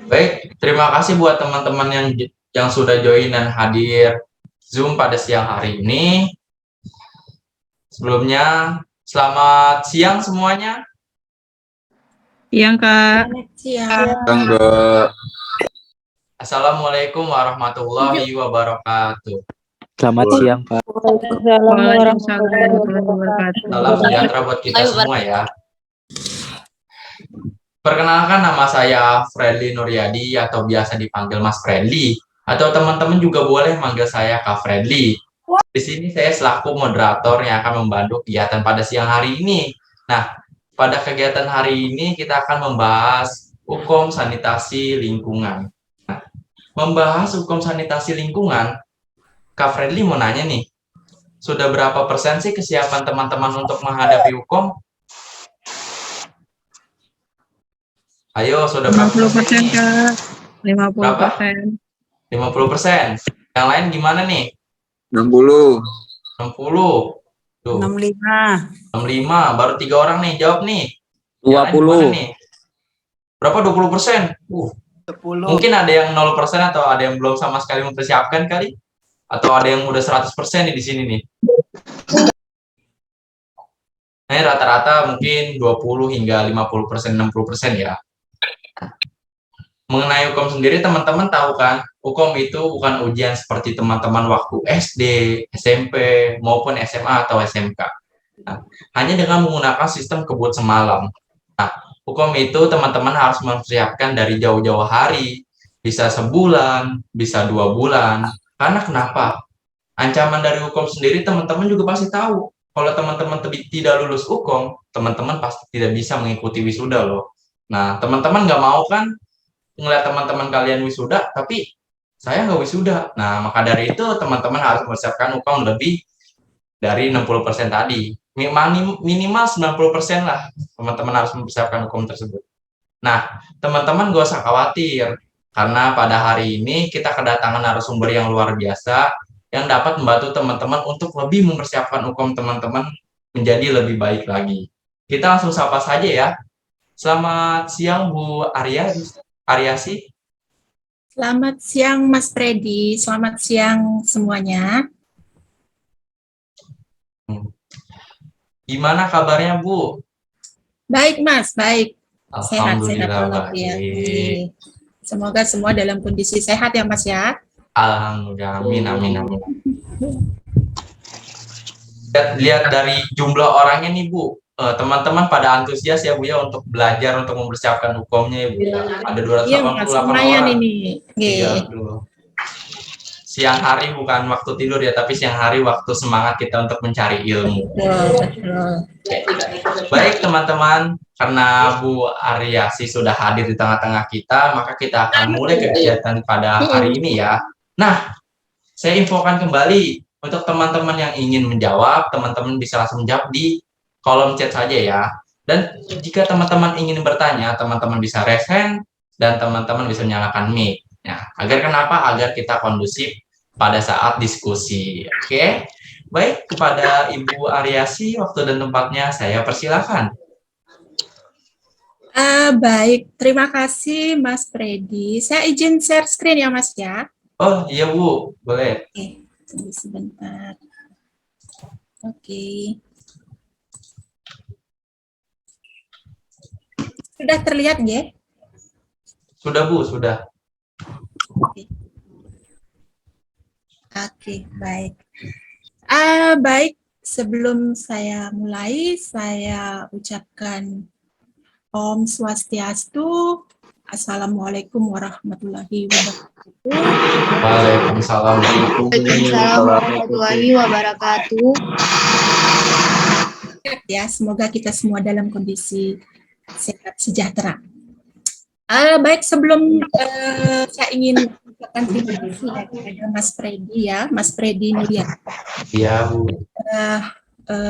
Baik, terima kasih buat teman-teman yang sudah join dan hadir Zoom pada siang hari ini. Sebelumnya, selamat siang semuanya. Siang, Kak. Selamat siang. Enggak. Assalamualaikum warahmatullahi wabarakatuh. Selamat siang, Pak. Waalaikumsalam warahmatullahi wabarakatuh. Salam sejahtera buat kita semua ya. Perkenalkan, nama saya Fredly Nuryadi atau biasa dipanggil Mas Fredly, atau teman-teman juga boleh manggil saya Kak Fredly. Di sini saya selaku moderator yang akan membantu kegiatan pada siang hari ini. Nah, pada kegiatan hari ini kita akan membahas hukum sanitasi lingkungan. Nah, membahas hukum sanitasi lingkungan, Kak Fredly mau nanya nih, sudah berapa persen sih kesiapan teman-teman untuk menghadapi hukum? Ayo, sudah berapa 50%, Kak. 50%. 50%. Yang lain gimana nih? 60. 60. Tuh. 65. 65. Baru 3 orang nih jawab nih. 20. Nih? Berapa 20%? 10. Mungkin ada yang 0% atau ada yang belum sama sekali mempersiapkan kali? Atau ada yang udah 100% nih di sini nih? Nah, rata-rata mungkin 20 hingga 50%, 60% ya. Mengenai hukum sendiri, teman-teman tahu kan, hukum itu bukan ujian seperti teman-teman waktu SD, SMP, maupun SMA atau SMK. Nah, hanya dengan menggunakan sistem kebut semalam. Nah, hukum itu teman-teman harus mempersiapkan dari jauh-jauh hari, bisa sebulan, bisa 2 bulan. Karena kenapa? Ancaman dari hukum sendiri teman-teman juga pasti tahu. Kalau teman-teman tidak lulus hukum, teman-teman pasti tidak bisa mengikuti wisuda loh. Nah, teman-teman nggak mau kan ngeliat teman-teman kalian wisuda, tapi saya nggak wisuda. Nah, maka dari itu teman-teman harus mempersiapkan hukum lebih dari 60% tadi. Minimal 90% lah teman-teman harus mempersiapkan hukum tersebut. Nah, teman-teman gak usah khawatir, karena pada hari ini kita kedatangan narasumber yang luar biasa yang dapat membantu teman-teman untuk lebih mempersiapkan hukum teman-teman menjadi lebih baik lagi. Kita langsung sapa saja ya. Selamat siang Bu Aryasi. Selamat siang Mas Freddy. Selamat siang semuanya. Gimana kabarnya Bu? Baik Mas, baik. Alhamdulillah Sehat-sehat baik. Semoga semua dalam kondisi sehat ya Mas ya. Alhamdulillah, amin, amin, amin. Lihat dari jumlah orangnya nih Bu, teman-teman pada antusias ya Bu ya untuk belajar, untuk mempersiapkan hukumnya ya Bu. Ada 288 orang. Ini. Iya, siang hari bukan waktu tidur ya, tapi siang hari waktu semangat kita untuk mencari ilmu. Baik teman-teman, karena Bu Aryasi sudah hadir di tengah-tengah kita, maka kita akan mulai kegiatan pada hari ini ya. Nah, saya infokan kembali untuk teman-teman yang ingin menjawab, teman-teman bisa langsung jawab di kolom chat saja ya. Dan jika teman-teman ingin bertanya, teman-teman bisa raise hand dan teman-teman bisa nyalakan mic. Ya, agar kenapa? Agar kita kondusif pada saat diskusi. Oke. Baik, kepada Ibu Aryasi, waktu dan tempatnya saya persilakan. Baik, terima kasih Mas Freddy. Saya izin share screen ya Mas ya. Oh iya Bu, boleh. Oke, tunggu sebentar. Oke. Sudah terlihat ya? Sudah Bu, sudah. Oke, baik. Baik, sebelum saya mulai, saya ucapkan Om Swastiastu, Assalamualaikum warahmatullahi wabarakatuh. Waalaikumsalam warahmatullahi wabarakatuh. Ya, semoga kita semua dalam kondisi sehat sejahtera. Baik, sebelum saya ingin mengucapkan terima kasih kepada Mas Freddy ya, Mas Freddy Nuryadi. Iya Bu.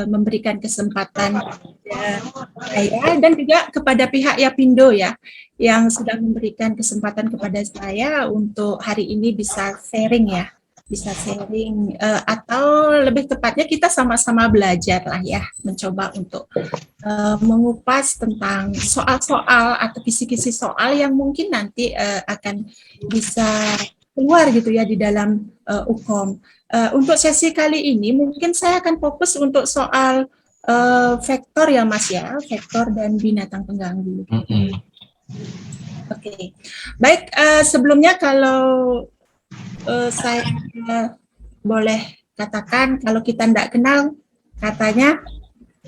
Memberikan kesempatan kepada saya dan juga kepada pihak Yapindo ya, yang sudah memberikan kesempatan kepada saya untuk hari ini bisa sharing ya. bisa sharing atau lebih tepatnya kita sama-sama belajar lah ya, mencoba untuk mengupas tentang soal-soal atau kisi-kisi soal yang mungkin nanti akan bisa keluar gitu ya di dalam UKOM. Untuk sesi kali ini mungkin saya akan fokus untuk soal vektor ya Mas ya, vektor dan binatang pengganggu. Oke. Baik, sebelumnya kalau saya boleh katakan kalau kita tidak kenal, katanya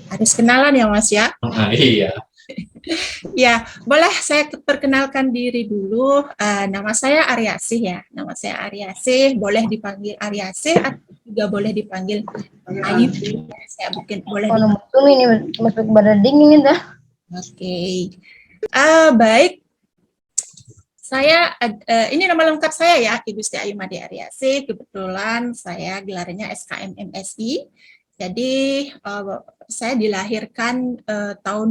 harus kenalan ya Mas ya. Iya. Ya, boleh saya perkenalkan diri dulu. Nama saya Aryasih ya. Nama saya Aryasih, boleh dipanggil Aryasih atau juga boleh dipanggil Ayu. Saya mungkin boleh. Ini masuk badan dingin dah. Oke. Baik. Saya ini nama lengkap saya ya, Ibu Siti Ayu Made Aryasih. Kebetulan saya gelarnya SKM MSI. Jadi saya dilahirkan tahun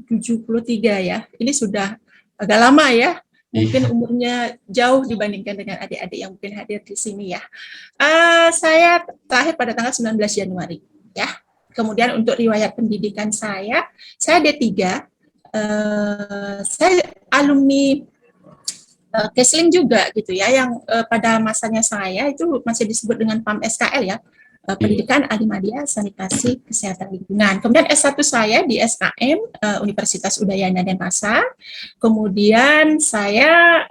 73 ya. Ini sudah agak lama ya. Mungkin umurnya jauh dibandingkan dengan adik-adik yang mungkin hadir di sini ya. Saya terakhir pada tanggal 19 Januari ya. Kemudian untuk riwayat pendidikan saya D3. Saya alumni Kesling juga gitu ya, yang pada masanya saya itu masih disebut dengan PAM SKL ya, Pendidikan Alih Media Sanitasi Kesehatan Lingkungan. Kemudian S1 saya di SKM Universitas Udayana Denpasar. Kemudian saya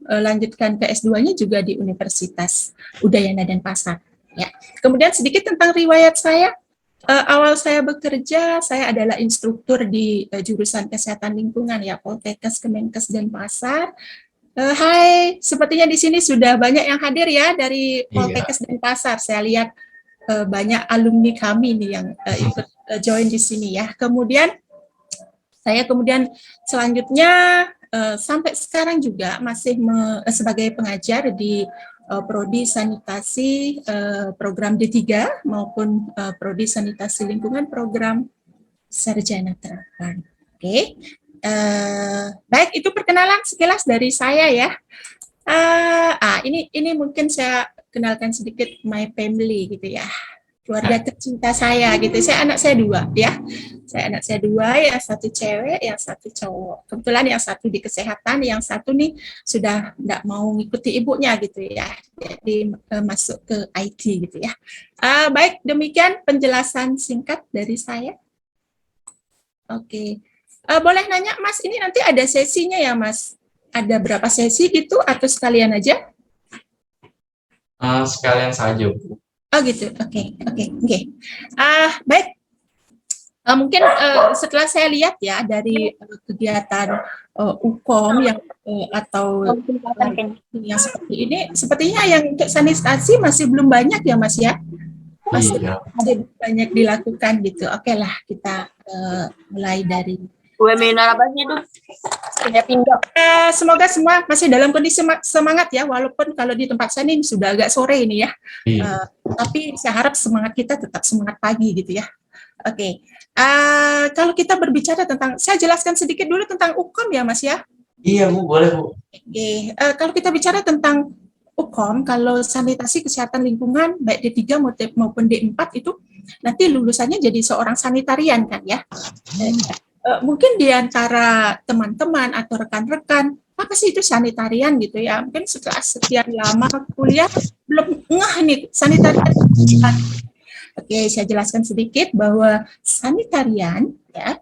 lanjutkan ke S2-nya juga di Universitas Udayana Denpasar. Ya. Kemudian sedikit tentang riwayat saya. Awal saya bekerja, saya adalah instruktur di jurusan kesehatan lingkungan ya, Poltekkes Kemenkes Denpasar. Hai, sepertinya di sini sudah banyak yang hadir ya dari Poltekkes Denpasar. Saya lihat banyak alumni kami nih yang ikut join di sini ya. Kemudian saya selanjutnya sampai sekarang juga masih sebagai pengajar di Prodi Sanitasi program D3 maupun Prodi Sanitasi Lingkungan program Sarjana Terapan. Oke. Baik, itu perkenalan sekilas dari saya ya. Ini mungkin saya kenalkan sedikit my family gitu ya. Keluarga tercinta saya gitu. Anak saya dua ya. Anak saya dua, yang satu cewek, yang satu cowok. Kebetulan yang satu di kesehatan, yang satu nih sudah tidak mau ngikuti ibunya gitu ya. Jadi masuk ke IT gitu ya. Baik, demikian penjelasan singkat dari saya. Oke. Boleh nanya Mas, ini nanti ada sesinya ya Mas? Ada berapa sesi gitu atau sekalian aja? Sekalian saja, Bu. Oh gitu, oke. Baik, mungkin setelah saya lihat ya dari kegiatan UKOM yang atau yang seperti ini, sepertinya yang untuk sanitasi masih belum banyak ya Mas ya? Masih banyak dilakukan gitu. Oke lah, kita mulai dari Webinar apa sih itu? Saya pindah. Semoga semua masih dalam kondisi semangat ya, walaupun kalau di tempat saya ini sudah agak sore ini ya. Tapi saya harap semangat kita tetap semangat pagi gitu ya. Oke. Kalau kita berbicara tentang, saya jelaskan sedikit dulu tentang UKOM ya Mas ya. Iya Bu, boleh Bu. Oke. Kalau kita bicara tentang UKOM, kalau sanitasi kesehatan lingkungan baik D3 maupun D4 itu nanti lulusannya jadi seorang sanitarian kan ya. Mungkin di antara teman-teman atau rekan-rekan, apa sih itu sanitarian gitu ya? Mungkin setelah sekian lama kuliah belum ngeh nih sanitarian. Oke, saya jelaskan sedikit bahwa sanitarian ya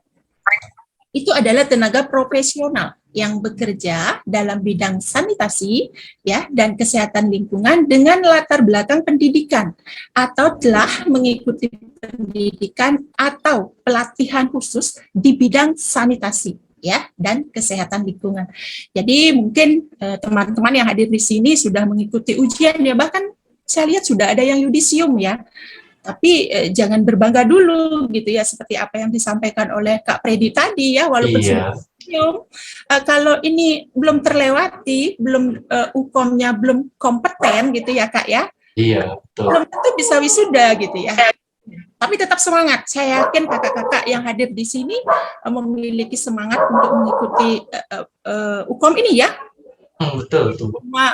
itu adalah tenaga profesional yang bekerja dalam bidang sanitasi ya dan kesehatan lingkungan dengan latar belakang pendidikan atau telah mengikuti pendidikan atau pelatihan khusus di bidang sanitasi ya dan kesehatan lingkungan. Jadi mungkin teman-teman yang hadir di sini sudah mengikuti ujian ya, bahkan saya lihat sudah ada yang yudisium ya. Tapi jangan berbangga dulu gitu ya, seperti apa yang disampaikan oleh Kak Predi tadi ya, walaupun kalau ini belum terlewati, belum UKOM-nya belum kompeten gitu ya Kak ya. Iya, betul. Belum tentu bisa wisuda gitu ya. Tapi tetap semangat. Saya yakin kakak-kakak yang hadir di sini memiliki semangat untuk mengikuti UKOM ini ya. Betul tuh. Semua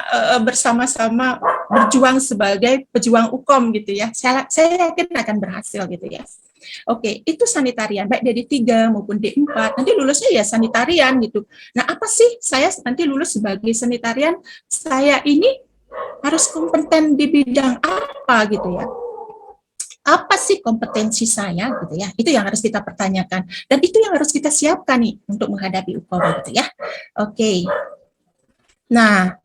bersama-sama berjuang sebagai pejuang hukum gitu ya. Saya yakin akan berhasil gitu ya. Oke, itu sanitarian, baik dari 3 maupun D4, nanti lulusnya ya sanitarian gitu. Nah, apa sih saya nanti lulus sebagai sanitarian, saya ini harus kompeten di bidang apa gitu ya. Apa sih kompetensi saya gitu ya, itu yang harus kita pertanyakan. Dan itu yang harus kita siapkan nih untuk menghadapi UKOM gitu ya. Oke. Nah,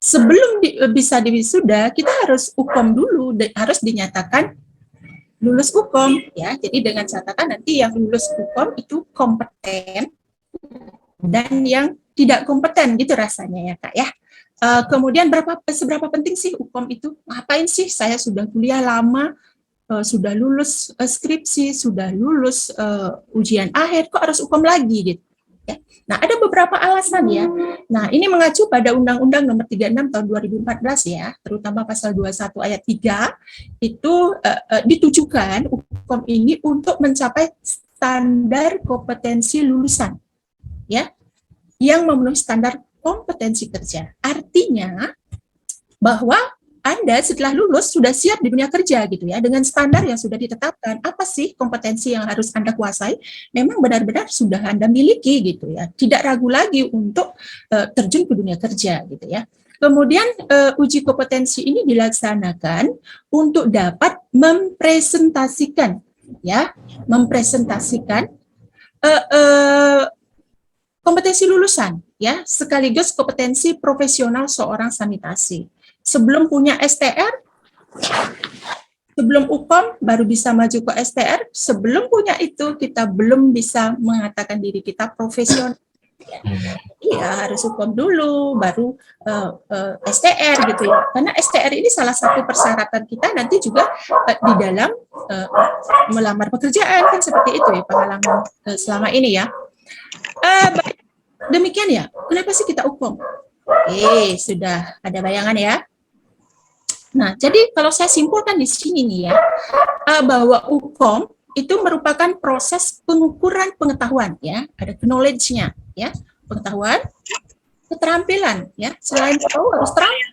sebelum bisa diwisuda, kita harus UKOM dulu, harus dinyatakan lulus UKOM ya. Jadi dengan catatan nanti yang lulus UKOM itu kompeten dan yang tidak kompeten gitu rasanya ya Kak ya. Kemudian seberapa penting sih UKOM itu? Ngapain sih saya sudah kuliah lama, sudah lulus skripsi, sudah lulus ujian akhir, kok harus UKOM lagi gitu. Ya. Nah, ada beberapa alasan ya. Nah, ini mengacu pada Undang-Undang Nomor 36 Tahun 2014 ya, terutama pasal 21 ayat 3, itu ditujukan UKOM ini untuk mencapai standar kompetensi lulusan, ya, yang memenuhi standar kompetensi kerja. Artinya bahwa Anda setelah lulus sudah siap di dunia kerja gitu ya, dengan standar yang sudah ditetapkan. Apa sih kompetensi yang harus Anda kuasai? Memang benar-benar sudah Anda miliki gitu ya. Tidak ragu lagi untuk terjun ke dunia kerja gitu ya. Kemudian uji kompetensi ini dilaksanakan untuk dapat mempresentasikan kompetensi lulusan ya, sekaligus kompetensi profesional seorang sanitasi. Sebelum punya STR, sebelum UKOM baru bisa maju ke STR, sebelum punya itu kita belum bisa mengatakan diri kita profesional. Iya, harus UKOM dulu, baru STR gitu ya. Karena STR ini salah satu persyaratan kita nanti juga di dalam melamar pekerjaan, kan seperti itu ya pengalaman selama ini ya. Demikian ya, kenapa sih kita UKOM? Sudah ada bayangan ya. Nah, jadi kalau saya simpulkan di sini nih ya, bahwa UKOM itu merupakan proses pengukuran pengetahuan ya, ada knowledge-nya ya, pengetahuan, keterampilan ya, selain tahu harus terampil.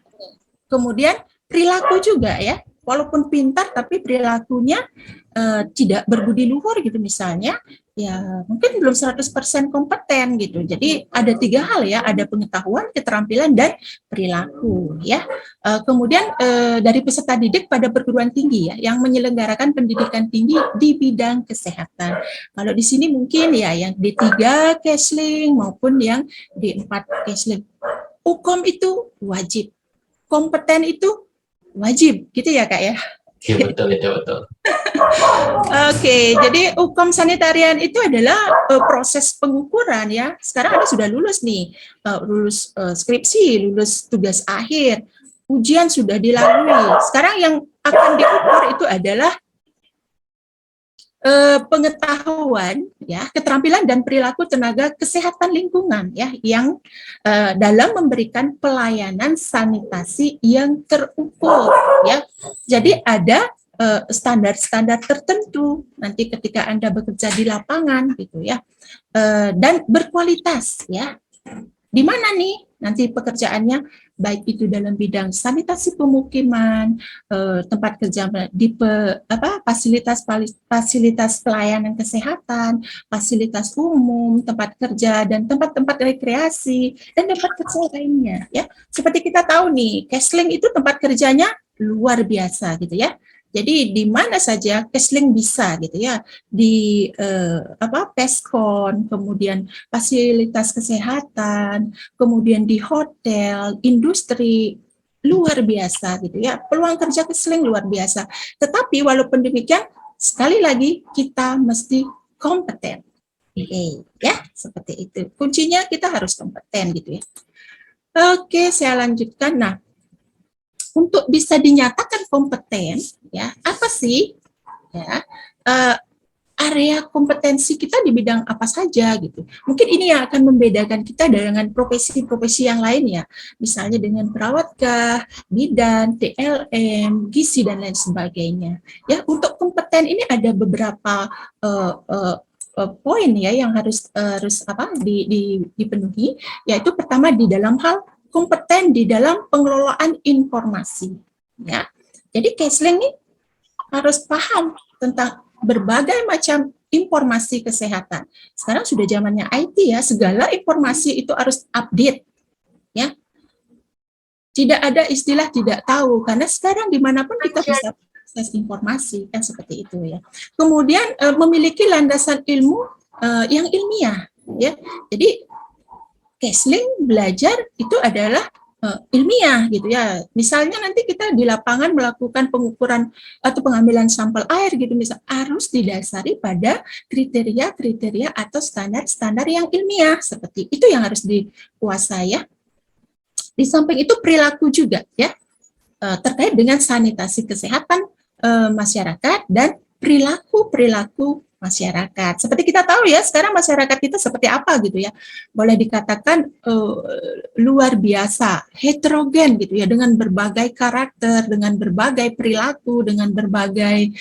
Kemudian perilaku juga ya, walaupun pintar tapi perilakunya tidak berbudi luhur gitu misalnya, ya mungkin belum 100% kompeten gitu. Jadi ada 3 hal ya, ada pengetahuan, keterampilan, dan perilaku ya. Kemudian dari peserta didik pada perguruan tinggi ya, yang menyelenggarakan pendidikan tinggi di bidang kesehatan. Kalau di sini mungkin ya yang D3 Kesling maupun yang D4 Kesling. UKOM itu wajib, kompeten itu wajib, gitu ya Kak ya? Ya, betul. Oke, jadi UKOM sanitarian itu adalah proses pengukuran ya. Sekarang Anda sudah lulus nih, lulus skripsi, lulus tugas akhir, ujian sudah dilalui. Sekarang yang akan diukur itu adalah pengetahuan ya, keterampilan dan perilaku tenaga kesehatan lingkungan ya, yang dalam memberikan pelayanan sanitasi yang terukur ya. Jadi ada standar-standar tertentu nanti ketika Anda bekerja di lapangan gitu ya, dan berkualitas ya. Di mana nih nanti pekerjaannya, baik itu dalam bidang sanitasi pemukiman, tempat kerja di fasilitas pelayanan kesehatan, fasilitas umum, tempat kerja, dan tempat-tempat rekreasi, dan tempat kerja lainnya ya. Seperti kita tahu nih, Kesling itu tempat kerjanya luar biasa gitu ya. Jadi di mana saja Kesling bisa gitu ya, di Peskon, kemudian fasilitas kesehatan, kemudian di hotel, industri, luar biasa gitu ya. Peluang kerja Kesling luar biasa. Tetapi walaupun demikian, sekali lagi kita mesti kompeten. Ya, seperti itu. Kuncinya kita harus kompeten gitu ya. Oke, saya lanjutkan. Nah, untuk bisa dinyatakan kompeten, ya apa sih ya area kompetensi kita di bidang apa saja gitu. Mungkin ini yang akan membedakan kita dengan profesi-profesi yang lain ya, misalnya dengan perawatkah, bidan, TLM, gizi dan lain sebagainya. Ya, untuk kompeten ini ada beberapa poin ya yang harus dipenuhi, yaitu pertama di dalam hal kompeten di dalam pengelolaan informasi. Ya, jadi Kesling nih harus paham tentang berbagai macam informasi kesehatan. Sekarang sudah zamannya IT ya, segala informasi itu harus update. Ya, tidak ada istilah tidak tahu, karena sekarang dimanapun kita bisa akses informasi, kan seperti itu ya. Kemudian memiliki landasan ilmu yang ilmiah. Ya, jadi Kesling belajar itu adalah ilmiah gitu ya. Misalnya nanti kita di lapangan melakukan pengukuran atau pengambilan sampel air gitu, misal harus didasari pada kriteria-kriteria atau standar-standar yang ilmiah, seperti itu yang harus dikuasai ya. Di samping itu perilaku juga ya, terkait dengan sanitasi kesehatan masyarakat dan perilaku masyarakat. Seperti kita tahu ya, sekarang masyarakat kita seperti apa gitu ya. Boleh dikatakan luar biasa, heterogen gitu ya, dengan berbagai karakter, dengan berbagai perilaku, dengan berbagai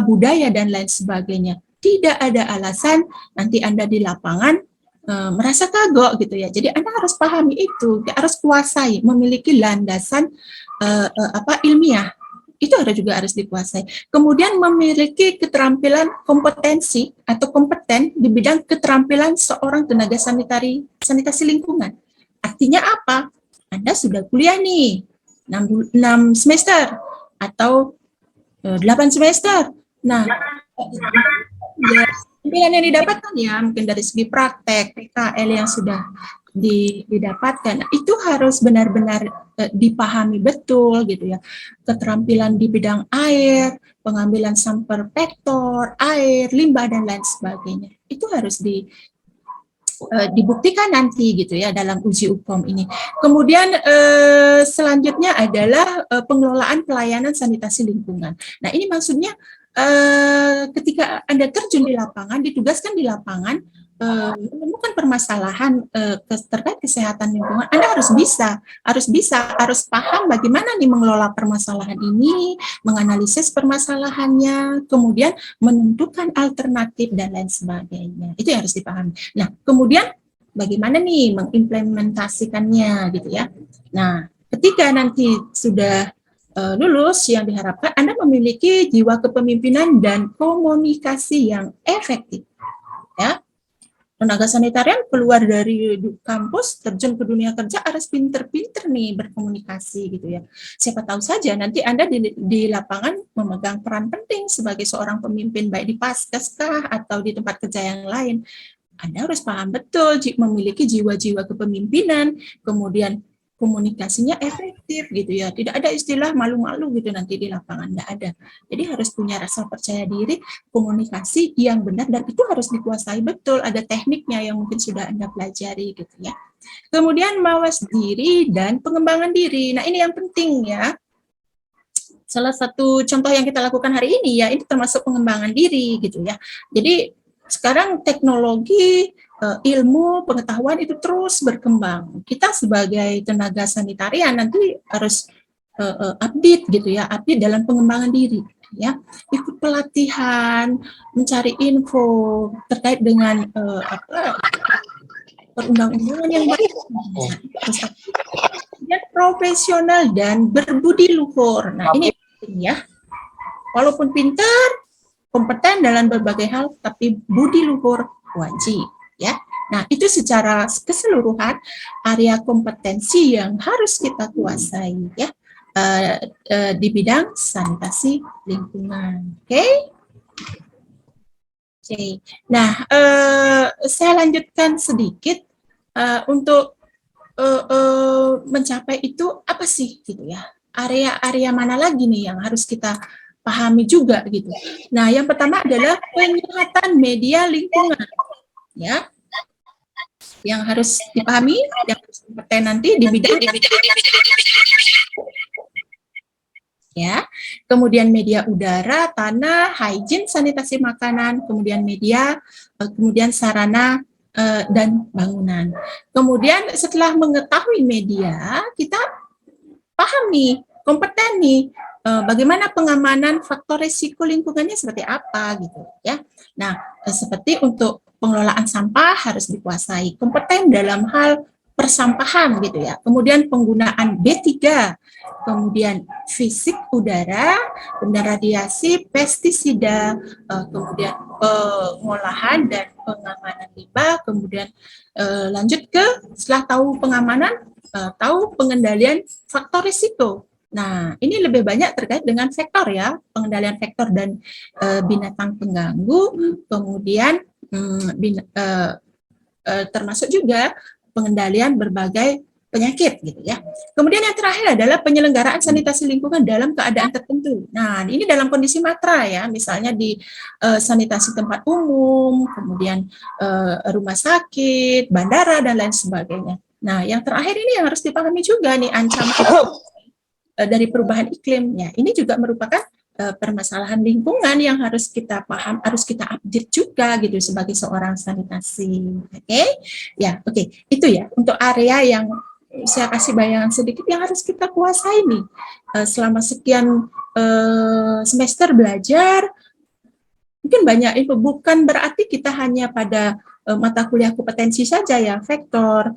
budaya dan lain sebagainya. Tidak ada alasan nanti Anda di lapangan merasa kagok gitu ya. Jadi Anda harus pahami itu, harus kuasai, memiliki landasan ilmiah. Itu juga harus dikuasai. Kemudian memiliki keterampilan kompetensi atau kompeten di bidang keterampilan seorang tenaga sanitasi lingkungan. Artinya apa? Anda sudah kuliah nih, 6 semester atau 8 semester. Nah, keterampilan yang didapatkan ya, mungkin dari segi praktek, PKL yang sudah didapatkan, itu harus benar-benar dipahami betul gitu ya. Keterampilan di bidang air, pengambilan sampel vektor, air, limbah dan lain sebagainya. Itu harus dibuktikan nanti gitu ya dalam uji UPOM ini. Kemudian selanjutnya adalah pengelolaan pelayanan sanitasi lingkungan. Nah, ini maksudnya ketika Anda terjun di lapangan, ditugaskan di lapangan, menemukan permasalahan terkait kesehatan lingkungan, Anda harus paham bagaimana nih mengelola permasalahan ini, menganalisis permasalahannya, kemudian menentukan alternatif dan lain sebagainya. Itu yang harus dipahami. Nah, kemudian bagaimana nih mengimplementasikannya gitu ya. Nah, ketika nanti sudah lulus, yang diharapkan Anda memiliki jiwa kepemimpinan dan komunikasi yang efektif. Ya. Tenaga sanitarian keluar dari kampus, terjun ke dunia kerja, harus pinter-pinter nih berkomunikasi gitu ya. Siapa tahu saja nanti Anda di lapangan memegang peran penting sebagai seorang pemimpin, baik di Paskes atau di tempat kerja yang lain. Anda harus paham betul, memiliki jiwa-jiwa kepemimpinan, kemudian komunikasinya efektif gitu ya. Tidak ada istilah malu-malu gitu nanti di lapangan, tidak ada. Jadi harus punya rasa percaya diri, komunikasi yang benar, dan itu harus dikuasai betul. Ada tekniknya yang mungkin sudah Anda pelajari gitu ya. Kemudian mawas diri dan pengembangan diri. Nah, ini yang penting ya. Salah satu contoh yang kita lakukan hari ini ya, ini termasuk pengembangan diri gitu ya. Jadi sekarang teknologi, ilmu, pengetahuan itu terus berkembang. Kita sebagai tenaga sanitarian nanti harus update gitu ya, update dalam pengembangan diri ya. Ikut pelatihan, mencari info terkait dengan perundang-undangan yang baik, profesional dan berbudi luhur. Nah, ini penting ya. Walaupun pintar, kompeten dalam berbagai hal, tapi budi luhur wajib. Ya, nah itu secara keseluruhan area kompetensi yang harus kita kuasai ya di bidang sanitasi lingkungan. Oke. Nah, saya lanjutkan sedikit untuk mencapai itu apa sih gitu ya? Area-area mana lagi nih yang harus kita pahami juga gitu. Nah, yang pertama adalah penyehatan media lingkungan. Ya, yang harus dipahami, yang harus kompeten nanti di bidang ya. Kemudian media udara, tanah, hygiene, sanitasi makanan, kemudian media, kemudian sarana dan bangunan. Kemudian setelah mengetahui media, kita paham nih, kompeten nih, bagaimana pengamanan faktor risiko lingkungannya seperti apa gitu ya. Nah, seperti untuk pengelolaan sampah harus dikuasai, kompeten dalam hal persampahan gitu ya. Kemudian penggunaan B3, kemudian fisik udara, kemudian radiasi, pestisida, kemudian pengolahan dan pengamanan limbah, kemudian lanjut ke setelah tahu pengamanan, tahu pengendalian faktor risiko. Nah, ini lebih banyak terkait dengan vektor ya, pengendalian vektor dan binatang pengganggu, kemudian termasuk juga pengendalian berbagai penyakit gitu ya. Kemudian yang terakhir adalah penyelenggaraan sanitasi lingkungan dalam keadaan tertentu. Nah, ini dalam kondisi matra ya, misalnya di sanitasi tempat umum, kemudian rumah sakit, bandara dan lain sebagainya. Nah, yang terakhir ini yang harus dipahami juga nih ancaman dari perubahan iklim ya. Ini juga merupakan permasalahan lingkungan yang harus kita paham, harus kita update juga gitu sebagai seorang sanitasi. Oke? Ya, oke. Itu ya untuk area yang saya kasih bayangan sedikit yang harus kita kuasai nih selama sekian semester belajar. Mungkin banyak info, bukan berarti kita hanya pada mata kuliah kompetensi saja ya, vektor,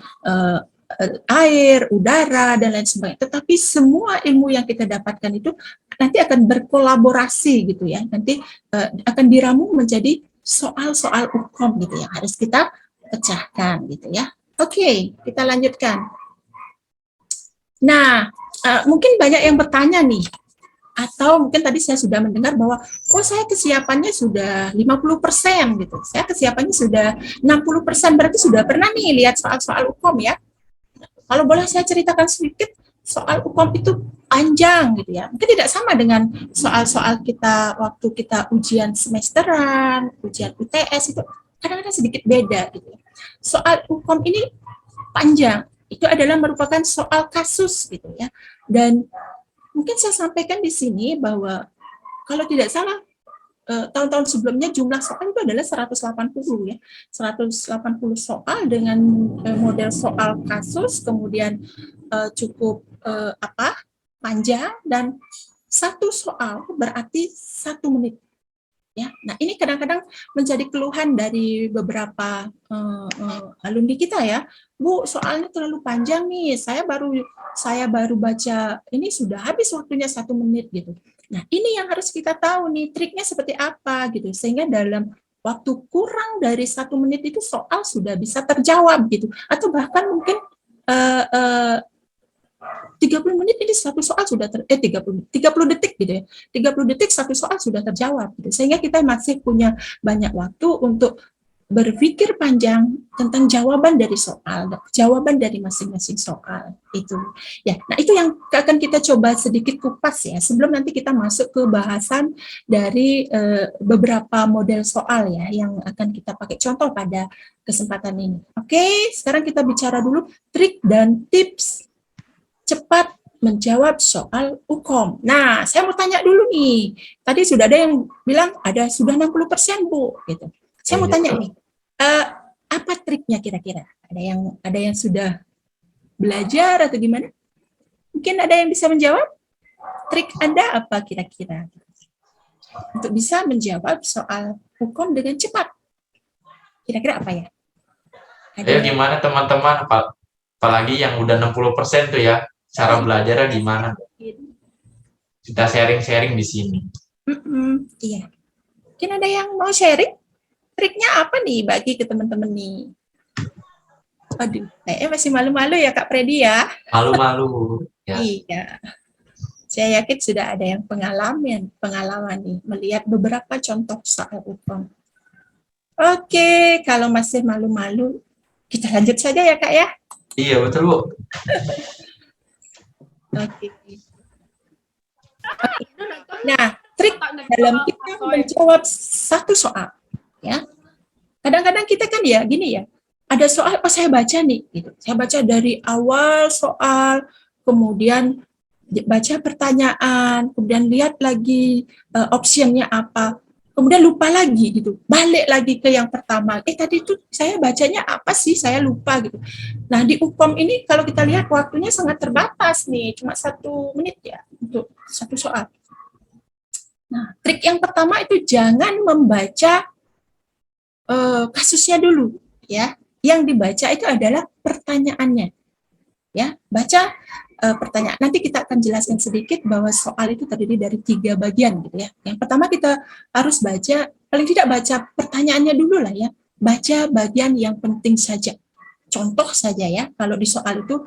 air, udara, dan lain sebagainya. Tetapi semua ilmu yang kita dapatkan itu nanti akan berkolaborasi gitu ya. Nanti akan diramu menjadi soal-soal hukum gitu ya. Harus kita pecahkan gitu ya. Oke, kita lanjutkan. Nah, mungkin banyak yang bertanya nih. Atau mungkin tadi saya sudah mendengar bahwa, oh saya kesiapannya sudah 50% gitu. Saya kesiapannya sudah 60%, berarti sudah pernah nih lihat soal-soal hukum ya. Kalau boleh saya ceritakan sedikit, soal hukum itu panjang gitu ya. Mungkin tidak sama dengan soal-soal kita waktu kita ujian semesteran, ujian UTS itu kadang-kadang sedikit beda gitu ya. Soal hukum ini panjang, itu adalah merupakan soal kasus gitu ya. Dan mungkin saya sampaikan di sini bahwa kalau tidak salah tahun-tahun sebelumnya jumlah soal itu adalah 180 ya. 180 soal dengan model soal kasus, kemudian cukup panjang, dan satu soal berarti 1 menit. Ya, nah ini kadang-kadang menjadi keluhan dari beberapa alumni kita ya, Bu, soalnya terlalu panjang nih, saya baru baca ini sudah habis waktunya 1 menit gitu. Nah ini yang harus kita tahu nih, triknya seperti apa gitu, sehingga dalam waktu kurang dari 1 menit itu soal sudah bisa terjawab gitu, atau bahkan mungkin 30 menit ini satu soal sudah 30 detik gitu ya. 30 detik satu soal sudah terjawab gitu. Sehingga kita masih punya banyak waktu untuk berpikir panjang tentang jawaban dari soal, jawaban dari masing-masing soal itu. Ya, nah itu yang akan kita coba sedikit kupas ya, sebelum nanti kita masuk ke bahasan dari beberapa model soal ya yang akan kita pakai contoh pada kesempatan ini. Oke, sekarang kita bicara dulu trik dan tips cepat menjawab soal hukum. Nah, saya mau tanya dulu nih. Tadi sudah ada yang bilang sudah 60%, Bu, gitu. Saya mau tanya nih, apa triknya kira-kira? Ada yang sudah belajar atau gimana? Mungkin ada yang bisa menjawab? Trik Anda apa kira-kira? Untuk bisa menjawab soal hukum dengan cepat. Kira-kira apa ya? Ayo gimana teman-teman, apalagi yang udah 60% tuh ya, cara belajarnya gimana? Kita sharing-sharing di sini. Iya. Mungkin ada yang mau sharing? Triknya apa nih bagi ke teman-teman nih? Aduh, kayaknya masih malu-malu ya Kak Freddy ya? Malu-malu. Ya. Iya. Saya yakin sudah ada yang pengalaman nih, melihat beberapa contoh soal hukum. Oke, kalau masih malu-malu, kita lanjut saja ya Kak ya? Iya, betul Bu. Oke. Nah, trik dalam kita menjawab satu soal, ya. Kadang-kadang kita kan ya gini ya, ada soal, saya baca nih, gitu. Saya baca dari awal soal, kemudian baca pertanyaan, kemudian lihat lagi optionnya apa. kemudian lupa lagi gitu, balik lagi ke yang pertama. Tadi itu saya bacanya apa sih? Saya lupa gitu. Nah di UPOM ini kalau kita lihat waktunya sangat terbatas nih, cuma 1 menit ya untuk satu soal. Nah trik yang pertama itu jangan membaca kasusnya dulu ya. Yang dibaca itu adalah pertanyaannya. Ya, baca pertanyaan. Nanti kita akan jelaskan sedikit bahwa soal itu terdiri dari 3 bagian gitu ya. Yang pertama kita harus baca, paling tidak baca pertanyaannya dulu lah ya. Baca bagian yang penting saja. Contoh saja ya, kalau di soal itu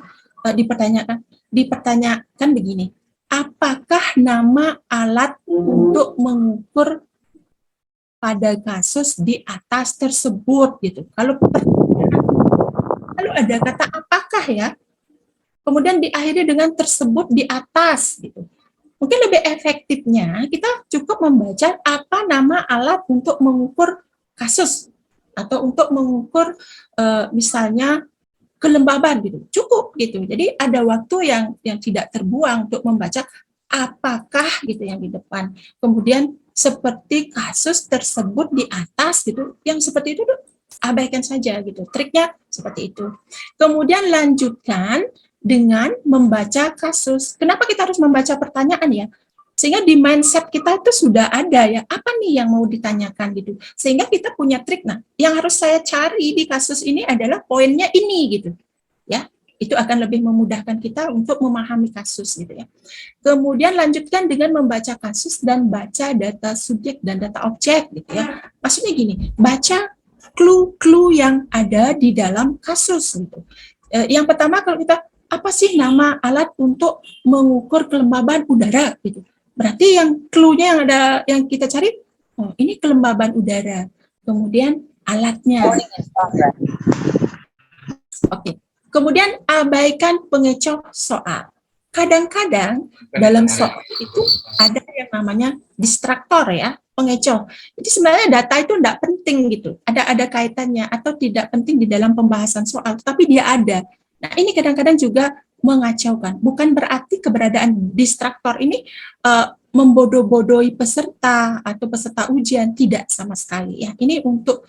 dipertanyakan begini. Apakah nama alat untuk mengukur pada kasus di atas tersebut gitu. Kalau ada kata apakah ya, kemudian diakhiri dengan tersebut di atas gitu. Mungkin lebih efektifnya kita cukup membaca apa nama alat untuk mengukur kasus atau untuk mengukur misalnya kelembaban gitu. Cukup gitu. Jadi ada waktu yang tidak terbuang untuk membaca apakah gitu yang di depan. Kemudian seperti kasus tersebut di atas gitu. Yang seperti itu abaikan saja gitu. Triknya seperti itu. Kemudian lanjutkan dengan membaca kasus. Kenapa kita harus membaca pertanyaan ya? Sehingga di mindset kita itu sudah ada ya, apa nih yang mau ditanyakan gitu. Sehingga kita punya trik. Nah, yang harus saya cari di kasus ini adalah poinnya ini gitu. Ya, itu akan lebih memudahkan kita untuk memahami kasus gitu ya. Kemudian lanjutkan dengan membaca kasus dan baca data subjek dan data objek gitu ya. Maksudnya gini, baca clue-clue yang ada di dalam kasus gitu. Yang pertama kalau kita apa sih nama alat untuk mengukur kelembaban udara gitu. Berarti yang clue-nya yang ada yang kita cari, oh ini kelembaban udara. Kemudian alatnya. Oke. Kemudian abaikan pengecoh soal. Kadang-kadang dalam soal itu ada yang namanya distraktor ya, pengecoh. Jadi sebenarnya data itu tidak penting gitu. Ada kaitannya atau tidak penting di dalam pembahasan soal, tapi dia ada. Nah, ini kadang-kadang juga mengacaukan. Bukan berarti keberadaan distraktor ini membodoh-bodohi peserta atau peserta ujian, tidak sama sekali ya. Ini untuk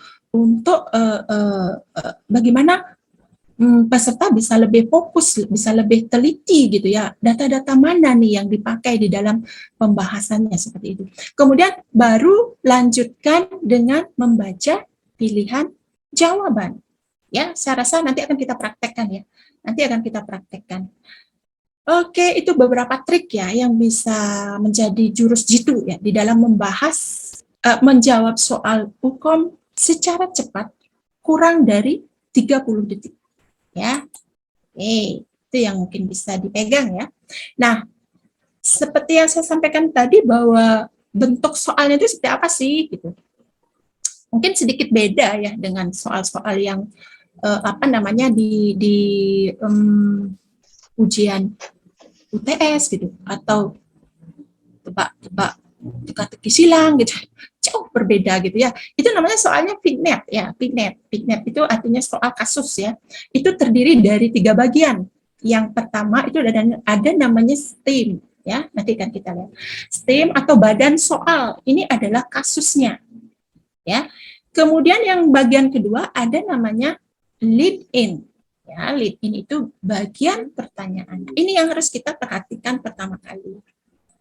bagaimana peserta bisa lebih fokus, bisa lebih teliti gitu ya. Data-data mana nih yang dipakai di dalam pembahasannya seperti itu. Kemudian baru lanjutkan dengan membaca pilihan jawaban. Ya, saya rasa nanti akan kita praktekkan ya. Nanti akan kita praktekkan. Oke, itu beberapa trik ya yang bisa menjadi jurus jitu ya di dalam membahas, menjawab soal UKOM secara cepat kurang dari 30 detik. Ya, itu yang mungkin bisa dipegang ya. Nah, seperti yang saya sampaikan tadi bahwa bentuk soalnya itu seperti apa sih gitu. Mungkin sedikit beda ya dengan soal-soal yang di ujian UTS gitu atau tebak-tebak teka-teki silang gitu. Jauh berbeda gitu ya. Itu namanya soalnya PIGNET ya, PIGNET. PIGNET itu artinya soal kasus ya. Itu terdiri dari 3 bagian. Yang pertama itu ada namanya STEAM ya. Nanti kan kita lihat. STEAM atau badan soal. Ini adalah kasusnya. Ya. Kemudian yang bagian kedua ada namanya lead in. Ya, lead in itu bagian pertanyaan. Ini yang harus kita perhatikan pertama kali.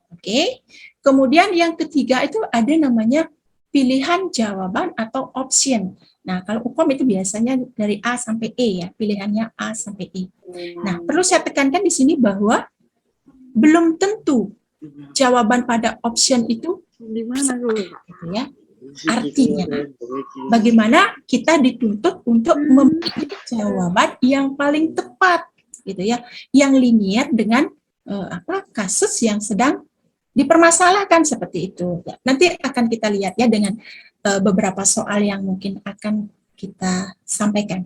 Oke. Kemudian yang ketiga itu ada namanya pilihan jawaban atau option. Nah, kalau UKOM itu biasanya dari A sampai E ya, pilihannya A sampai E. Nah, perlu saya tekankan di sini bahwa belum tentu jawaban pada option itu gitu ya. Artinya, bagaimana kita dituntut untuk memilih jawaban yang paling tepat gitu ya, yang linier dengan kasus yang sedang dipermasalahkan seperti itu. Ya, nanti akan kita lihat ya dengan beberapa soal yang mungkin akan kita sampaikan.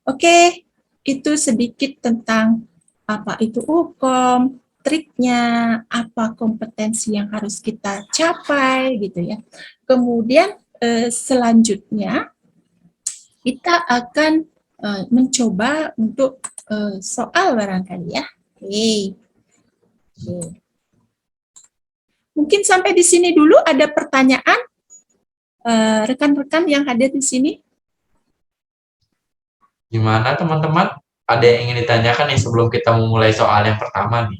Oke, itu sedikit tentang apa itu UKOM, triknya, apa kompetensi yang harus kita capai gitu ya. Kemudian selanjutnya kita akan mencoba untuk soal barangkali ya. Oke. Mungkin sampai di sini dulu ada pertanyaan rekan-rekan yang hadir di sini? Gimana teman-teman? Ada yang ingin ditanyakan nih sebelum kita memulai soal yang pertama nih?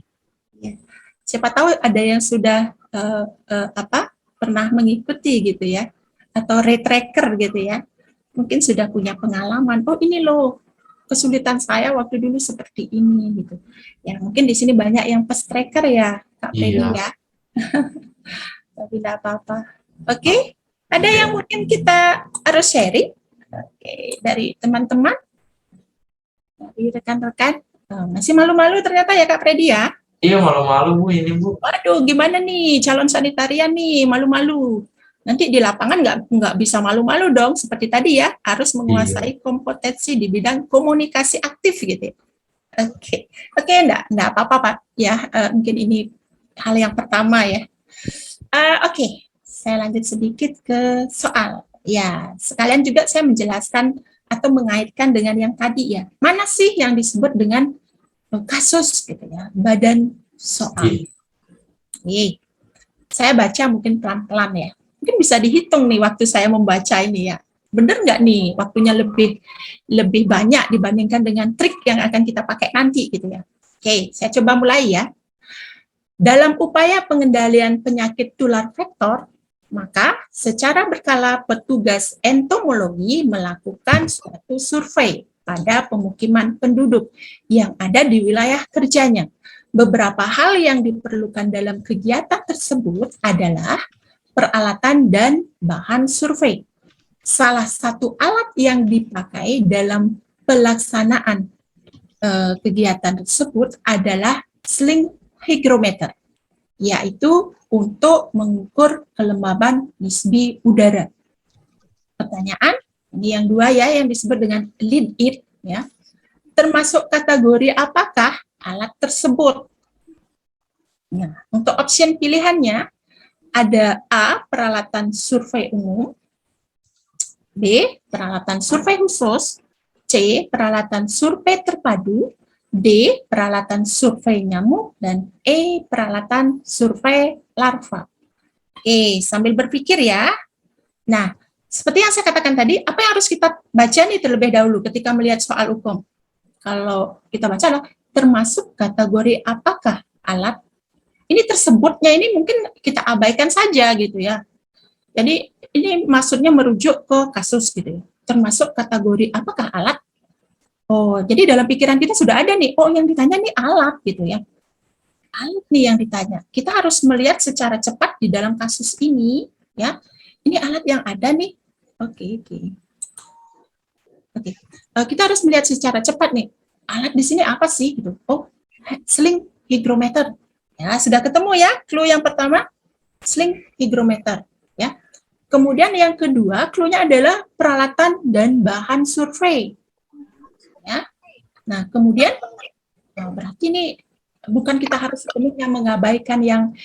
Siapa tahu ada yang sudah pernah mengikuti gitu ya, atau retracker gitu ya, mungkin sudah punya pengalaman. Oh ini loh kesulitan saya waktu dulu seperti ini gitu. Ya mungkin di sini banyak yang fast tracker ya, Kak Feby Iya. ya. Tapi tidak apa-apa. Oke, ada yang mungkin kita harus sharing? Oke, dari teman-teman, dari rekan-rekan. Masih malu-malu ternyata ya Kak Freddy ya. Iya, malu-malu Bu ini Bu. Waduh, gimana nih calon sanitarian nih, malu-malu. Nanti di lapangan nggak bisa malu-malu dong, seperti tadi ya, harus menguasai kompetensi di bidang komunikasi aktif gitu. Oke, enggak apa-apa Pak. Ya, mungkin ini hal yang pertama ya. Oke, saya lanjut sedikit ke soal. Ya, sekalian juga saya menjelaskan atau mengaitkan dengan yang tadi ya. Mana sih yang disebut dengan kasus gitu ya, badan soal. Nih, saya baca mungkin pelan-pelan ya. Mungkin bisa dihitung nih waktu saya membaca ini ya. Bener nggak nih waktunya lebih banyak dibandingkan dengan trik yang akan kita pakai nanti gitu ya. Oke, saya coba mulai ya. Dalam upaya pengendalian penyakit tular vektor, maka secara berkala petugas entomologi melakukan suatu survei pada pemukiman penduduk yang ada di wilayah kerjanya. Beberapa hal yang diperlukan dalam kegiatan tersebut adalah peralatan dan bahan survei. Salah satu alat yang dipakai dalam pelaksanaan kegiatan tersebut adalah sling hygrometer, yaitu untuk mengukur kelembaban nisbi udara. Pertanyaan, ini yang dua ya, yang disebut dengan lead it, ya. Termasuk kategori apakah alat tersebut? Nah, untuk opsi pilihannya ada A, peralatan survei umum, B, peralatan survei khusus, C, peralatan survei terpadu, D, peralatan survei nyamuk, dan E, peralatan survei larva. Oke, sambil berpikir ya. Nah, seperti yang saya katakan tadi, apa yang harus kita baca nih terlebih dahulu ketika melihat soal hukum? Kalau kita baca adalah termasuk kategori apakah alat, ini tersebutnya ini mungkin kita abaikan saja gitu ya. Jadi ini maksudnya merujuk ke kasus gitu ya. Termasuk kategori apakah alat. Oh, jadi dalam pikiran kita sudah ada nih, oh yang ditanya nih alat gitu ya. Alat nih yang ditanya. Kita harus melihat secara cepat di dalam kasus ini ya. Ini alat yang ada nih. Oke. Kita harus melihat secara cepat nih. Alat di sini apa sih gitu. Oh, sling hygrometer. Ya, sudah ketemu ya clue yang pertama? Sling hygrometer ya. Kemudian yang kedua, clue-nya adalah peralatan dan bahan survei. Ya. Nah, kemudian berarti ini bukan kita harus sepenuhnya mengabaikan yang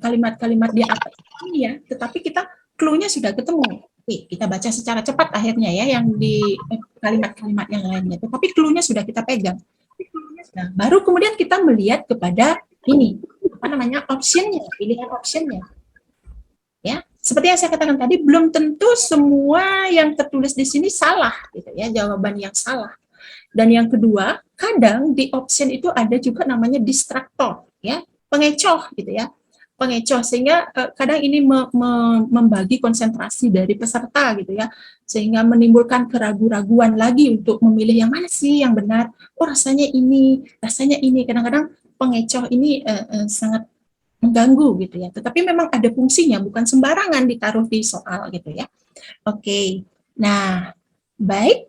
kalimat-kalimat di atas ini ya, tetapi kita clue-nya sudah ketemu. Oke, kita baca secara cepat akhirnya ya yang di kalimat-kalimat yang lainnya. Tetapi clue-nya sudah kita pegang. Nah, baru kemudian kita melihat kepada ini, apa namanya, optionnya, pilihan optionnya. Ya, seperti yang saya katakan tadi, belum tentu semua yang tertulis di sini salah, gitu ya, jawaban yang salah. Dan yang kedua, kadang di option itu ada juga namanya distraktor, ya, pengecoh, gitu ya, pengecoh, sehingga kadang ini membagi konsentrasi dari peserta, gitu ya, sehingga menimbulkan keraguan-raguan lagi untuk memilih yang mana sih yang benar. Oh, rasanya ini. Kadang-kadang pengecoh ini sangat mengganggu gitu ya, tetapi memang ada fungsinya, bukan sembarangan ditaruh di soal gitu ya. Oke, nah baik,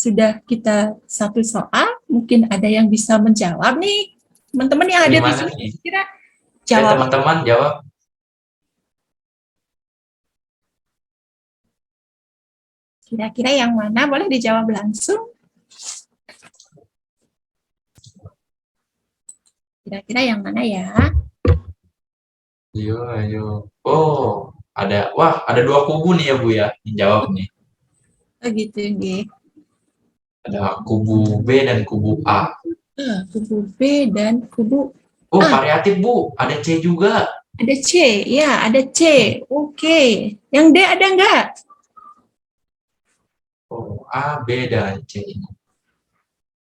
sudah kita satu soal, mungkin ada yang bisa menjawab nih, teman-teman yang ada di sini, kira jawab. Teman-teman jawab. Kira-kira yang mana, boleh dijawab langsung. Kira-kira yang mana ya? Ayo. Oh, ada dua kubu nih ya Bu ya, yang jawab nih. Oh gitu, nggih. Ada kubu B dan kubu A. Kubu B dan kubu Oh, variatif Bu, ada C juga. Ada C, ya ada C. Oke. Yang D ada nggak? Oh, A, B, dan C ini.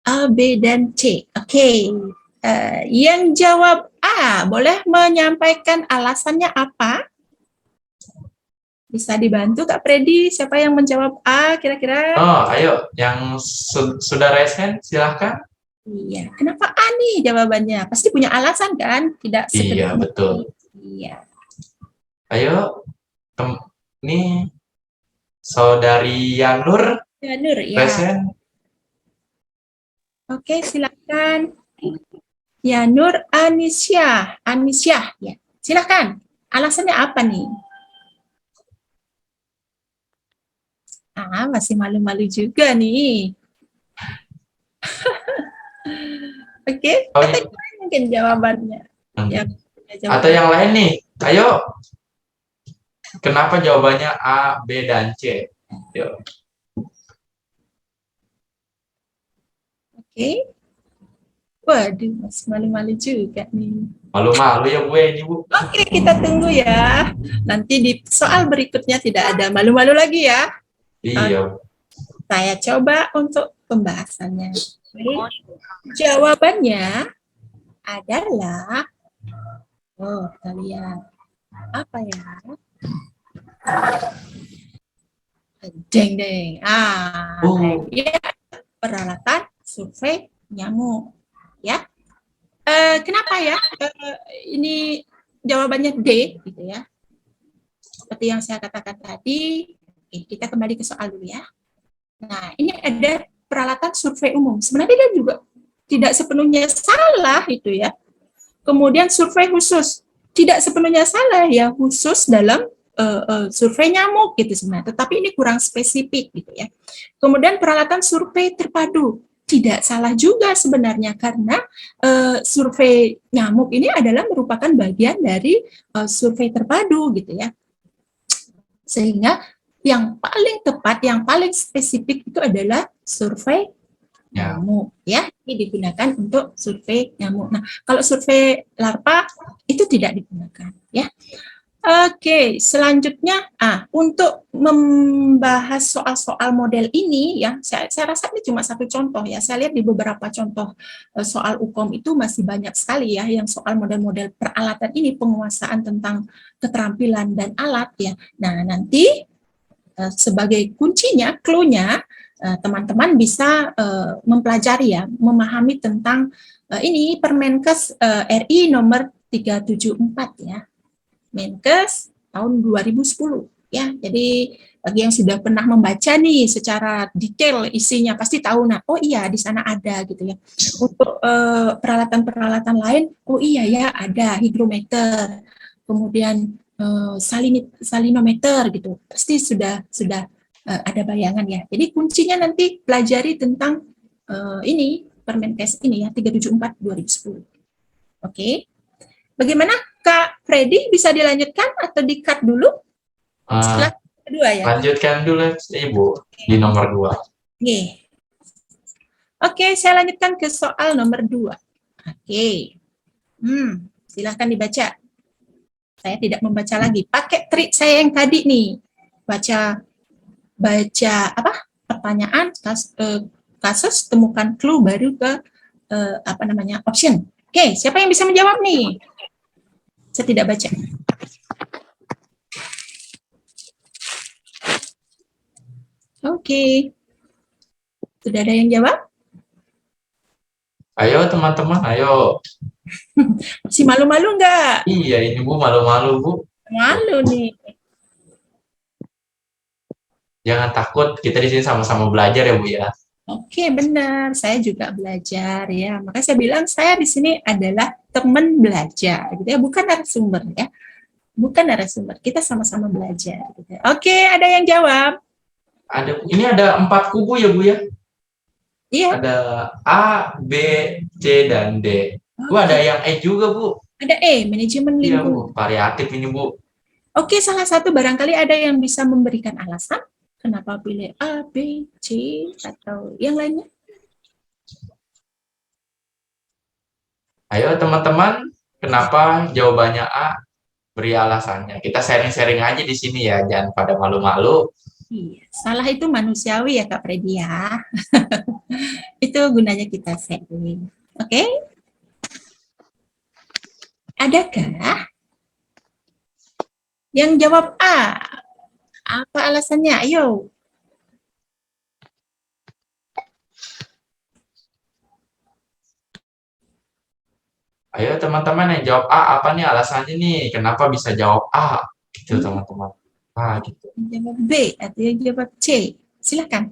A, B, dan C. Oke. Yang jawab A, boleh menyampaikan alasannya apa? Bisa dibantu Kak Freddy? Siapa yang menjawab A kira-kira? Oh, ayo, yang sudah resen, silahkan. Iya. Kenapa A nih jawabannya? Pasti punya alasan kan? Tidak Iya, sekedar. betul. Iya. Ayo, ini Saudari Yanur Ya, Nur, ya. resen. Oke, silakan. Ya, Nur Anisyah. Anisyah, ya. Silakan. Alasannya apa nih? Masih malu-malu juga nih. Oke, Oh, atau yang lain mungkin jawabannya. Ya, Atau yang lain nih, ayo. Kenapa jawabannya A, B, dan C? Yuk. Oke. Waduh, masih malu-malu juga nih. Malu-malu ya Bu ini Bu. Oke, kita tunggu ya. Nanti di soal berikutnya tidak ada malu-malu lagi ya. Iya. Saya coba untuk pembahasannya. Baik. Jawabannya adalah, kita lihat apa ya? Deng. Ya, peralatan survei nyamuk. Ya. Kenapa ya? Ini jawabannya D, gitu ya. Seperti yang saya katakan tadi. Oke, kita kembali ke soal dulu ya. Nah, ini ada peralatan survei umum. Sebenarnya dia juga tidak sepenuhnya salah itu ya. Kemudian survei khusus tidak sepenuhnya salah ya, khusus dalam survei nyamuk gitu sebenarnya. Tetapi ini kurang spesifik gitu ya. Kemudian peralatan survei terpadu tidak salah juga sebenarnya karena survei nyamuk ini adalah merupakan bagian dari survei terpadu gitu ya. Sehingga yang paling tepat, yang paling spesifik itu adalah survei nyamuk ya. Ini digunakan untuk survei nyamuk. Nah, kalau survei larva itu tidak digunakan ya. Oke, selanjutnya untuk membahas soal-soal model ini ya, saya rasa ini cuma satu contoh ya. Saya lihat di beberapa contoh soal UKOM itu masih banyak sekali ya yang soal model-model peralatan ini, penguasaan tentang keterampilan dan alat ya. Nah, nanti sebagai kuncinya, clue-nya, teman-teman bisa mempelajari ya, memahami tentang ini Permenkes RI nomor 374 ya. Menkes tahun 2010 ya. Jadi bagi yang sudah pernah membaca nih secara detail isinya pasti tahu, nah oh iya di sana ada gitu ya. Untuk peralatan-peralatan lain, oh iya ya ada hygrometer, kemudian salinometer gitu. Pasti sudah ada bayangan ya. Jadi kuncinya nanti pelajari tentang ini Permenkes ini ya 374 2010. Oke. Bagaimana Kak Freddy, bisa dilanjutkan atau di-cut dulu? Setelah kedua ya. Lanjutkan dulu Ibu di nomor 2. Oke, saya lanjutkan ke soal nomor 2. Oke. Silahkan dibaca. Saya tidak membaca lagi. Pakai trik saya yang tadi nih. Baca apa? Pertanyaan, kasus, temukan clue baru ke option. Oke, siapa yang bisa menjawab nih? Saya tidak baca. Oke. Sudah ada yang jawab? Ayo teman-teman, ayo. Masih malu-malu nggak? Iya ini Bu, malu-malu Bu. Malu nih. Jangan takut, kita di sini sama-sama belajar ya Bu ya. Oke, benar. Saya juga belajar ya. Makanya saya bilang saya di sini adalah teman belajar, gitu ya, bukan narasumber ya. Bukan narasumber. Kita sama-sama belajar. Gitu. Oke, ada yang jawab? Ini ada 4 kubu ya Bu ya. Iya. Ada A, B, C, dan D. Bu ada yang E juga Bu. Ada E, manajemen Iya lingkungan. Bu, variatif ini Bu. Oke, salah satu barangkali ada yang bisa memberikan alasan kenapa pilih A, B, C, atau yang lainnya? Ayo teman-teman, kenapa jawabannya A? beri alasannya. Kita sharing-sharing aja di sini ya, jangan pada malu-malu. Iya, salah itu manusiawi ya Kak Freddy ya. Itu gunanya kita sharing. Oke? Adakah yang jawab A? Apa alasannya? Ayo. Ayo teman-teman yang jawab A, apa nih alasannya nih? Kenapa bisa jawab A? Gitu teman-teman. Gitu. Yang jawab B atau yang jawab C? Silakan.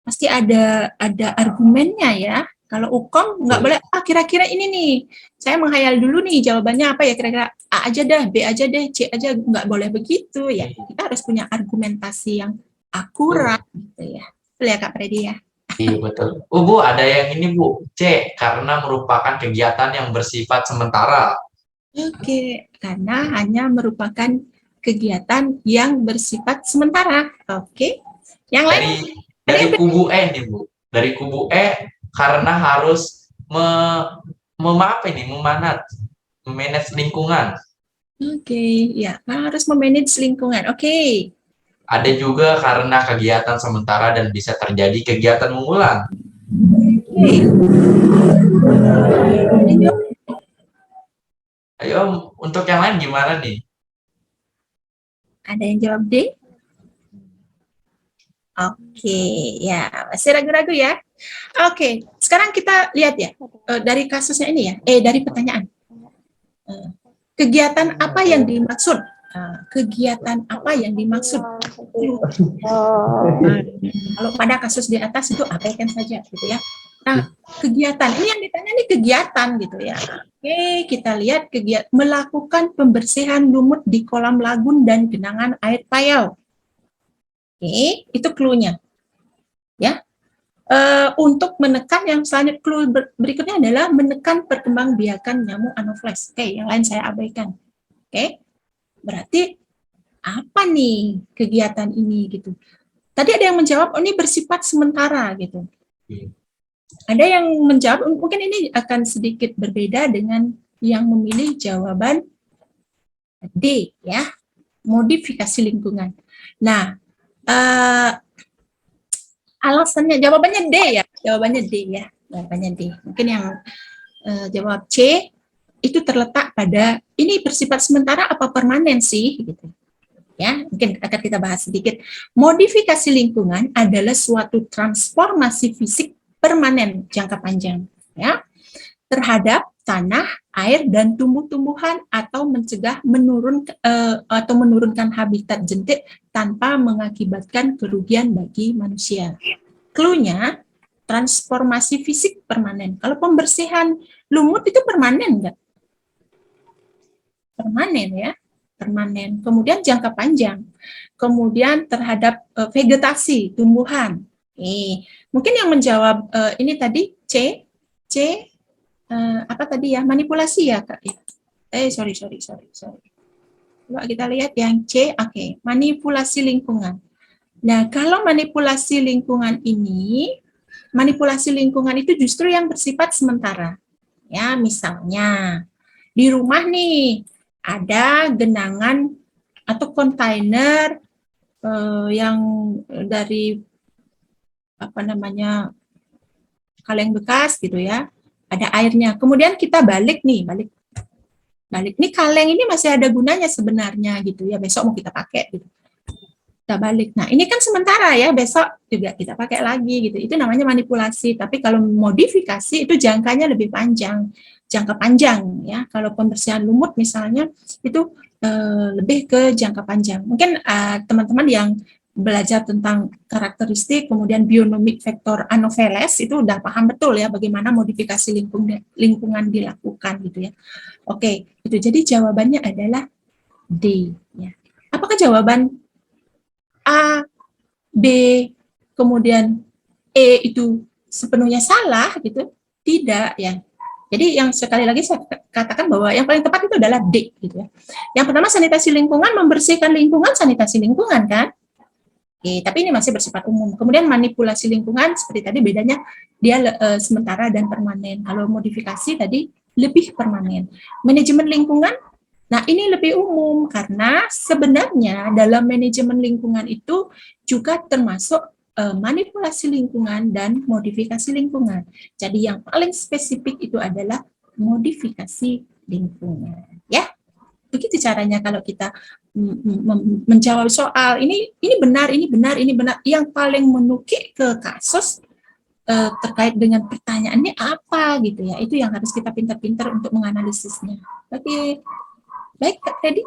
Pasti ada argumennya ya. Kalau Ukom nggak boleh, kira-kira ini nih. Saya menghayal dulu nih jawabannya apa ya, kira-kira A aja dah, B aja deh, C aja, nggak boleh begitu ya. Kita harus punya argumentasi yang akurat gitu ya. Betul ya Kak Freddy ya? Iya betul. Bu, ada yang ini Bu, C, karena merupakan kegiatan yang bersifat sementara. Oke, karena hanya merupakan kegiatan yang bersifat sementara. Oke. Yang lain? Dari kubu E nih Bu. Dari kubu E karena harus memanage lingkungan. Oke, ya, harus memanage lingkungan. Oke. Ada juga karena kegiatan sementara dan bisa terjadi kegiatan mengulang. Oke. Ayo, untuk yang lain gimana nih? Ada yang jawab D? Oke, ya, masih ragu-ragu ya. Oke, sekarang kita lihat ya, dari kasusnya ini ya, dari pertanyaan. Kegiatan apa yang dimaksud? Kegiatan apa yang dimaksud? Kalau pada kasus di atas itu abaikan saja gitu ya. Nah, kegiatan ini yang ditanya nih kegiatan gitu ya. Oke, kita lihat kegiatan melakukan pembersihan lumut di kolam lagun dan genangan air payau. Oke, itu clue-nya. Ya. Untuk menekan yang selanjutnya, clue berikutnya adalah menekan perkembangbiakan nyamuk Anopheles. Oke, yang lain saya abaikan. Oke. Berarti apa nih kegiatan ini gitu. Tadi ada yang menjawab ini bersifat sementara gitu. Ada yang menjawab mungkin ini akan sedikit berbeda dengan yang memilih jawaban D ya, modifikasi lingkungan. Nah, alasannya jawabannya D ya, jawabannya D ya, jawabannya D. Mungkin yang jawab C itu terletak pada ini bersifat sementara apa permanen sih gitu. Ya, mungkin akan kita bahas sedikit. Modifikasi lingkungan adalah suatu transformasi fisik permanen jangka panjang ya terhadap tanah, air dan tumbuh-tumbuhan atau mencegah menurunkan habitat jentik tanpa mengakibatkan kerugian bagi manusia. Clue-nya transformasi fisik permanen. Kalau pembersihan lumut itu permanen enggak? Permanen ya. Permanen. Kemudian jangka panjang. Kemudian terhadap vegetasi, tumbuhan. Mungkin yang menjawab ini tadi C apa tadi ya? Manipulasi ya, Kak? Sorry. Coba kita lihat yang C, oke. Manipulasi lingkungan. Nah, kalau manipulasi lingkungan itu justru yang bersifat sementara. Ya, misalnya di rumah nih ada genangan atau kontainer yang dari kaleng bekas gitu ya, ada airnya. Kemudian kita balik nih kaleng ini masih ada gunanya sebenarnya gitu ya. Besok mau kita pakai gitu. Kita balik. Nah, ini kan sementara ya, besok juga kita pakai lagi gitu. Itu namanya manipulasi. Tapi kalau modifikasi itu jangkanya lebih panjang, jangka panjang ya. Kalau pembersihan lumut misalnya itu lebih ke jangka panjang. Mungkin teman-teman yang belajar tentang karakteristik, kemudian bionomik vektor Anopheles itu udah paham betul ya bagaimana modifikasi lingkungan dilakukan gitu ya. Oke, itu jadi jawabannya adalah D. Ya. Apakah jawaban A, B, kemudian E itu sepenuhnya salah gitu? Tidak ya. Jadi yang sekali lagi saya katakan bahwa yang paling tepat itu adalah D gitu ya. Yang pertama sanitasi lingkungan, membersihkan lingkungan, sanitasi lingkungan kan. Oke, tapi ini masih bersifat umum. Kemudian manipulasi lingkungan seperti tadi bedanya dia sementara dan permanen. Kalau modifikasi tadi lebih permanen. Manajemen lingkungan Nah, ini lebih umum karena sebenarnya dalam manajemen lingkungan itu juga termasuk manipulasi lingkungan dan modifikasi lingkungan. Jadi yang paling spesifik itu adalah modifikasi lingkungan, ya. Begitu caranya kalau kita menjawab soal ini benar, ini benar, ini benar. Yang paling menukik ke kasus terkait dengan pertanyaannya apa gitu ya. Itu yang harus kita pintar-pintar untuk menganalisisnya. Oke. Baik, Kak Freddy.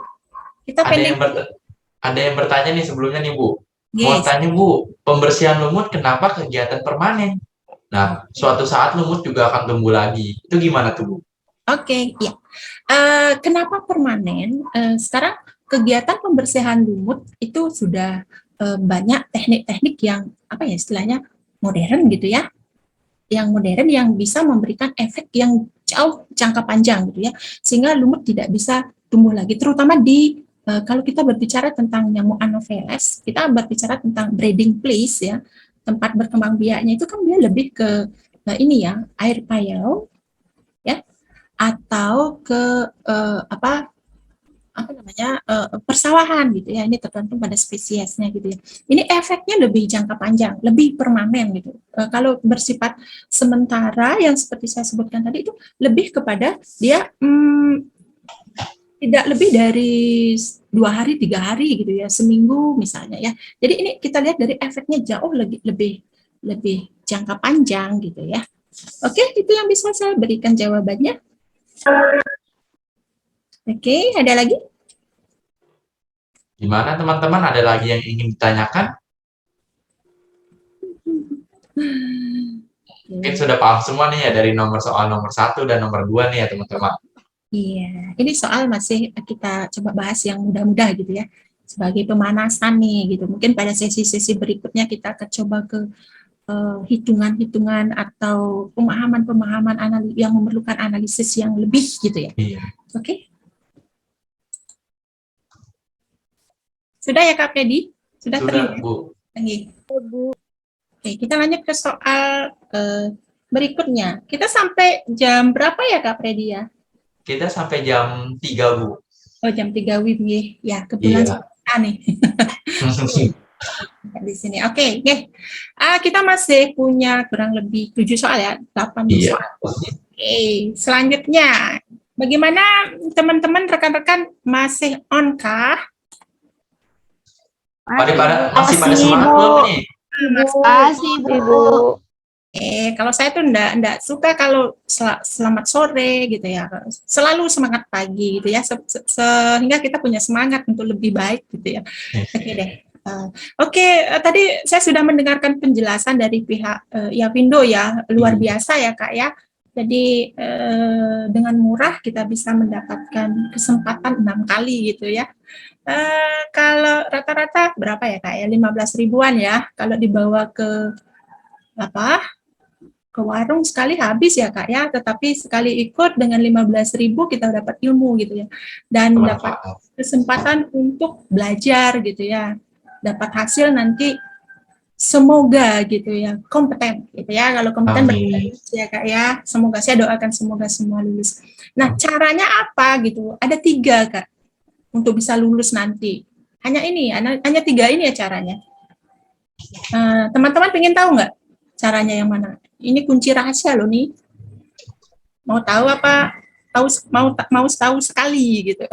Kita Ada yang bertanya nih sebelumnya nih, Bu. Mau Yes. tanya, Bu, pembersihan lumut kenapa kegiatan permanen? Nah, suatu saat lumut juga akan tumbuh lagi. Itu gimana tuh, Bu? Oke, ya. Kenapa permanen? Sekarang kegiatan pembersihan lumut itu sudah banyak teknik-teknik yang apa ya istilahnya modern gitu ya, yang modern yang bisa memberikan efek yang jauh jangka panjang gitu ya, sehingga lumut tidak bisa tumbuh lagi. Terutama di kalau kita berbicara tentang nyamuk Anopheles, kita berbicara tentang breeding place ya, tempat berkembang biaknya itu kan dia lebih ke ini ya air payau ya, atau ke apa namanya persawahan gitu ya. Ini tergantung pada spesiesnya gitu ya. Ini efeknya lebih jangka panjang, lebih permanen gitu. Kalau bersifat sementara yang seperti saya sebutkan tadi itu lebih kepada dia tidak lebih dari 2 hari 3 hari gitu ya, seminggu misalnya ya. Jadi ini kita lihat dari efeknya jauh lebih jangka panjang gitu ya. Oke, itu yang bisa saya berikan jawabannya. Oke, ada lagi? Gimana teman-teman? Ada lagi yang ingin ditanyakan? Mungkin sudah paham semua nih ya dari soal nomor 1 dan nomor 2 nih ya teman-teman. Iya, ini soal masih kita coba bahas yang mudah-mudah gitu ya, sebagai pemanasan nih gitu. Mungkin pada sesi-sesi berikutnya kita akan coba ke hitungan-hitungan atau pemahaman-pemahaman yang memerlukan analisis yang lebih gitu ya. Iya. Oke. Sudah ya Kak Freddy? Sudah Sudah, terlihat? Bu. Oke, kita lanjut ke soal berikutnya. Kita sampai jam berapa ya Kak Freddy ya? Kita sampai jam 3, Bu. Oh, jam 3 WIB ya. Kebetulan Iya. nih. Di sini. Oke. Kita masih punya kurang lebih 7 soal ya, 8 Iya. soal. Oke, selanjutnya bagaimana teman-teman rekan-rekan masih on kah? Masih pada semangat belum nih? Makasih, Bu. Kalau saya tuh enggak suka kalau selamat sore gitu ya. Selalu semangat pagi gitu ya, sehingga kita punya semangat untuk lebih baik gitu ya. Oke deh. Tadi saya sudah mendengarkan penjelasan dari pihak Yavindo ya, luar biasa ya Kak ya. Jadi dengan murah kita bisa mendapatkan kesempatan 6 kali gitu ya. Kalau rata-rata berapa ya Kak ya? 15 ribuan ya. Kalau dibawa ke warung sekali habis ya Kak ya, tetapi sekali ikut dengan 15.000 kita dapat ilmu gitu ya, dan dapat kesempatan untuk belajar gitu ya, dapat hasil nanti semoga gitu ya, kompeten gitu ya, kalau kompeten berarti ya Kak ya, semoga saya doakan semoga semua lulus. Nah caranya apa gitu, ada 3 Kak untuk bisa lulus nanti, hanya 3 ini ya caranya. Teman-teman pengen tahu nggak caranya yang mana? Ini kunci rahasia loh nih. Mau tahu apa? Mau tahu sekali gitu.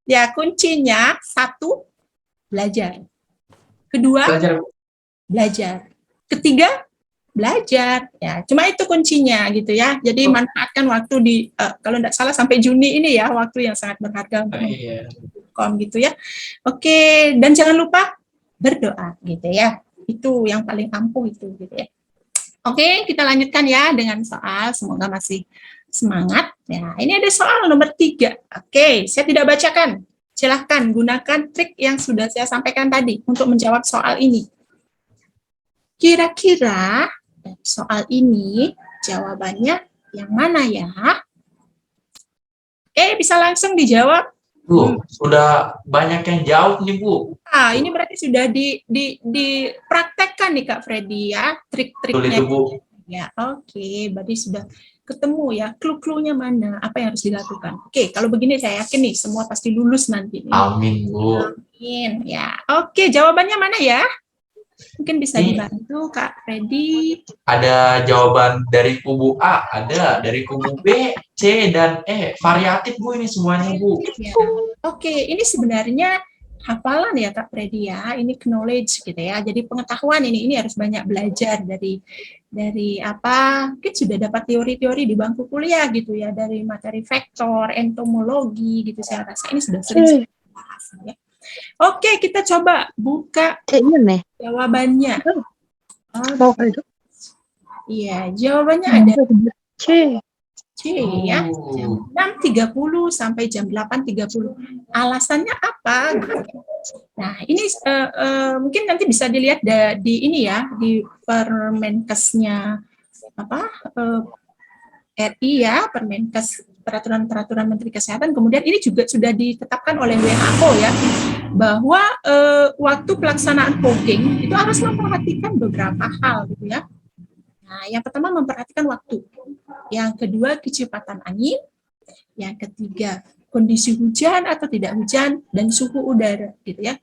Ya, kuncinya 1, belajar. 2, belajar. 3, belajar. Ya, cuma itu kuncinya gitu ya. Jadi manfaatkan waktu di kalau tidak salah sampai Juni ini ya, waktu yang sangat berharga untuk gitu ya. Oke, dan jangan lupa berdoa gitu ya. Itu yang paling ampuh itu gitu ya. Oke, kita lanjutkan ya dengan soal, semoga masih semangat. Ya, ini ada soal nomor 3. Oke, saya tidak bacakan. Silahkan gunakan trik yang sudah saya sampaikan tadi untuk menjawab soal ini. Kira-kira soal ini jawabannya yang mana ya? Oke, bisa langsung dijawab. Bu, sudah banyak yang jawab nih Bu. Ini berarti sudah dipraktekkan nih Kak Freddy ya, trik-triknya. Betul itu Bu. Ya, oke, berarti sudah ketemu ya, clue-cluenya mana, apa yang harus dilakukan. Oke, kalau begini saya yakin nih semua pasti lulus nanti nih. Amin, Bu. Amin. Ya, oke, jawabannya mana ya? Mungkin bisa Ini dibantu Kak Freddy. ada jawaban dari kubu A, ada dari kubu B, C, dan E. Variatif, Bu, ini semuanya, Bu. Ya. Oke, ini sebenarnya hafalan ya Kak Freddy ya. Ini knowledge gitu ya. Jadi pengetahuan ini harus banyak belajar dari apa? Mungkin sudah dapat teori-teori di bangku kuliah gitu ya, dari materi vektor, entomologi gitu. Saya rasa ini sudah sering dibahas ya. Oke, kita coba buka jawabannya. Iya, jawabannya ada C ya, jam 6.30 sampai jam 8.30. Alasannya apa? Nah, ini mungkin nanti bisa dilihat di ini ya, di Permenkesnya apa? RI ya, Permenkes peraturan Menteri Kesehatan. Kemudian ini juga sudah ditetapkan oleh WHO ya, bahwa waktu pelaksanaan fogging itu harus memperhatikan beberapa hal gitu ya. Nah, yang pertama memperhatikan waktu, yang kedua kecepatan angin, yang ketiga kondisi hujan atau tidak hujan, dan suhu udara gitu ya.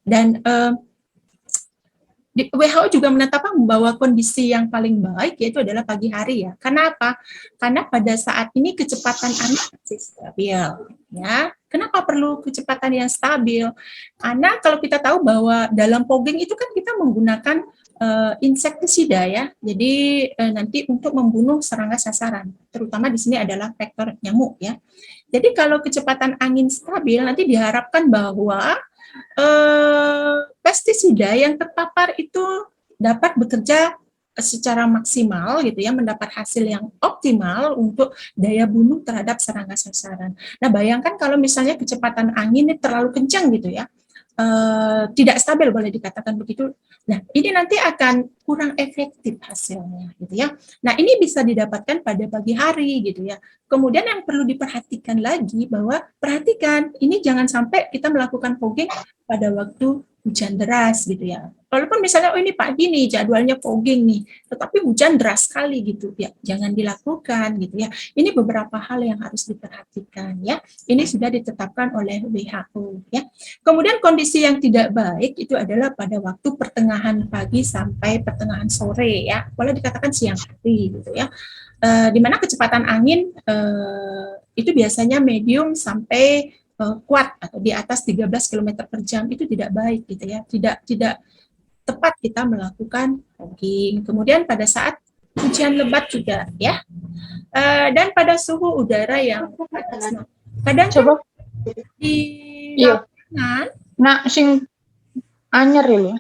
Dan WHO juga menetapkan bahwa kondisi yang paling baik yaitu adalah pagi hari ya. Karena apa? Karena pada saat ini kecepatan angin masih stabil ya. Kenapa perlu kecepatan yang stabil? Karena kalau kita tahu bahwa dalam fogging itu kan kita menggunakan insektisida ya. Jadi nanti untuk membunuh serangga sasaran, terutama di sini adalah vektor nyamuk ya. Jadi kalau kecepatan angin stabil nanti diharapkan bahwa pestisida yang terpapar itu dapat bekerja secara maksimal gitu ya, mendapat hasil yang optimal untuk daya bunuh terhadap serangga sasaran. Nah, bayangkan kalau misalnya kecepatan angin ini terlalu kencang gitu ya, tidak stabil boleh dikatakan begitu. Nah, ini nanti akan kurang efektif hasilnya gitu ya. Nah, ini bisa didapatkan pada pagi hari gitu ya. Kemudian yang perlu diperhatikan lagi bahwa perhatikan ini jangan sampai kita melakukan fogging pada waktu hujan deras gitu ya. Walaupun misalnya ini pagi nih jadwalnya fogging nih, tetapi hujan deras sekali gitu ya, jangan dilakukan gitu ya. Ini beberapa hal yang harus diperhatikan ya. Ini sudah ditetapkan oleh WHO ya. Kemudian kondisi yang tidak baik itu adalah pada waktu pertengahan pagi sampai pertengahan sore ya. Boleh dikatakan siang hari gitu ya. Di mana kecepatan angin itu biasanya medium sampai kuat atau di atas 13 km per jam itu tidak baik gitu ya, tidak tepat kita melakukan fogging. Kemudian pada saat hujan lebat juga ya, dan pada suhu udara yang atas. Kadang coba di lapangan, Nah, sing anyar ya.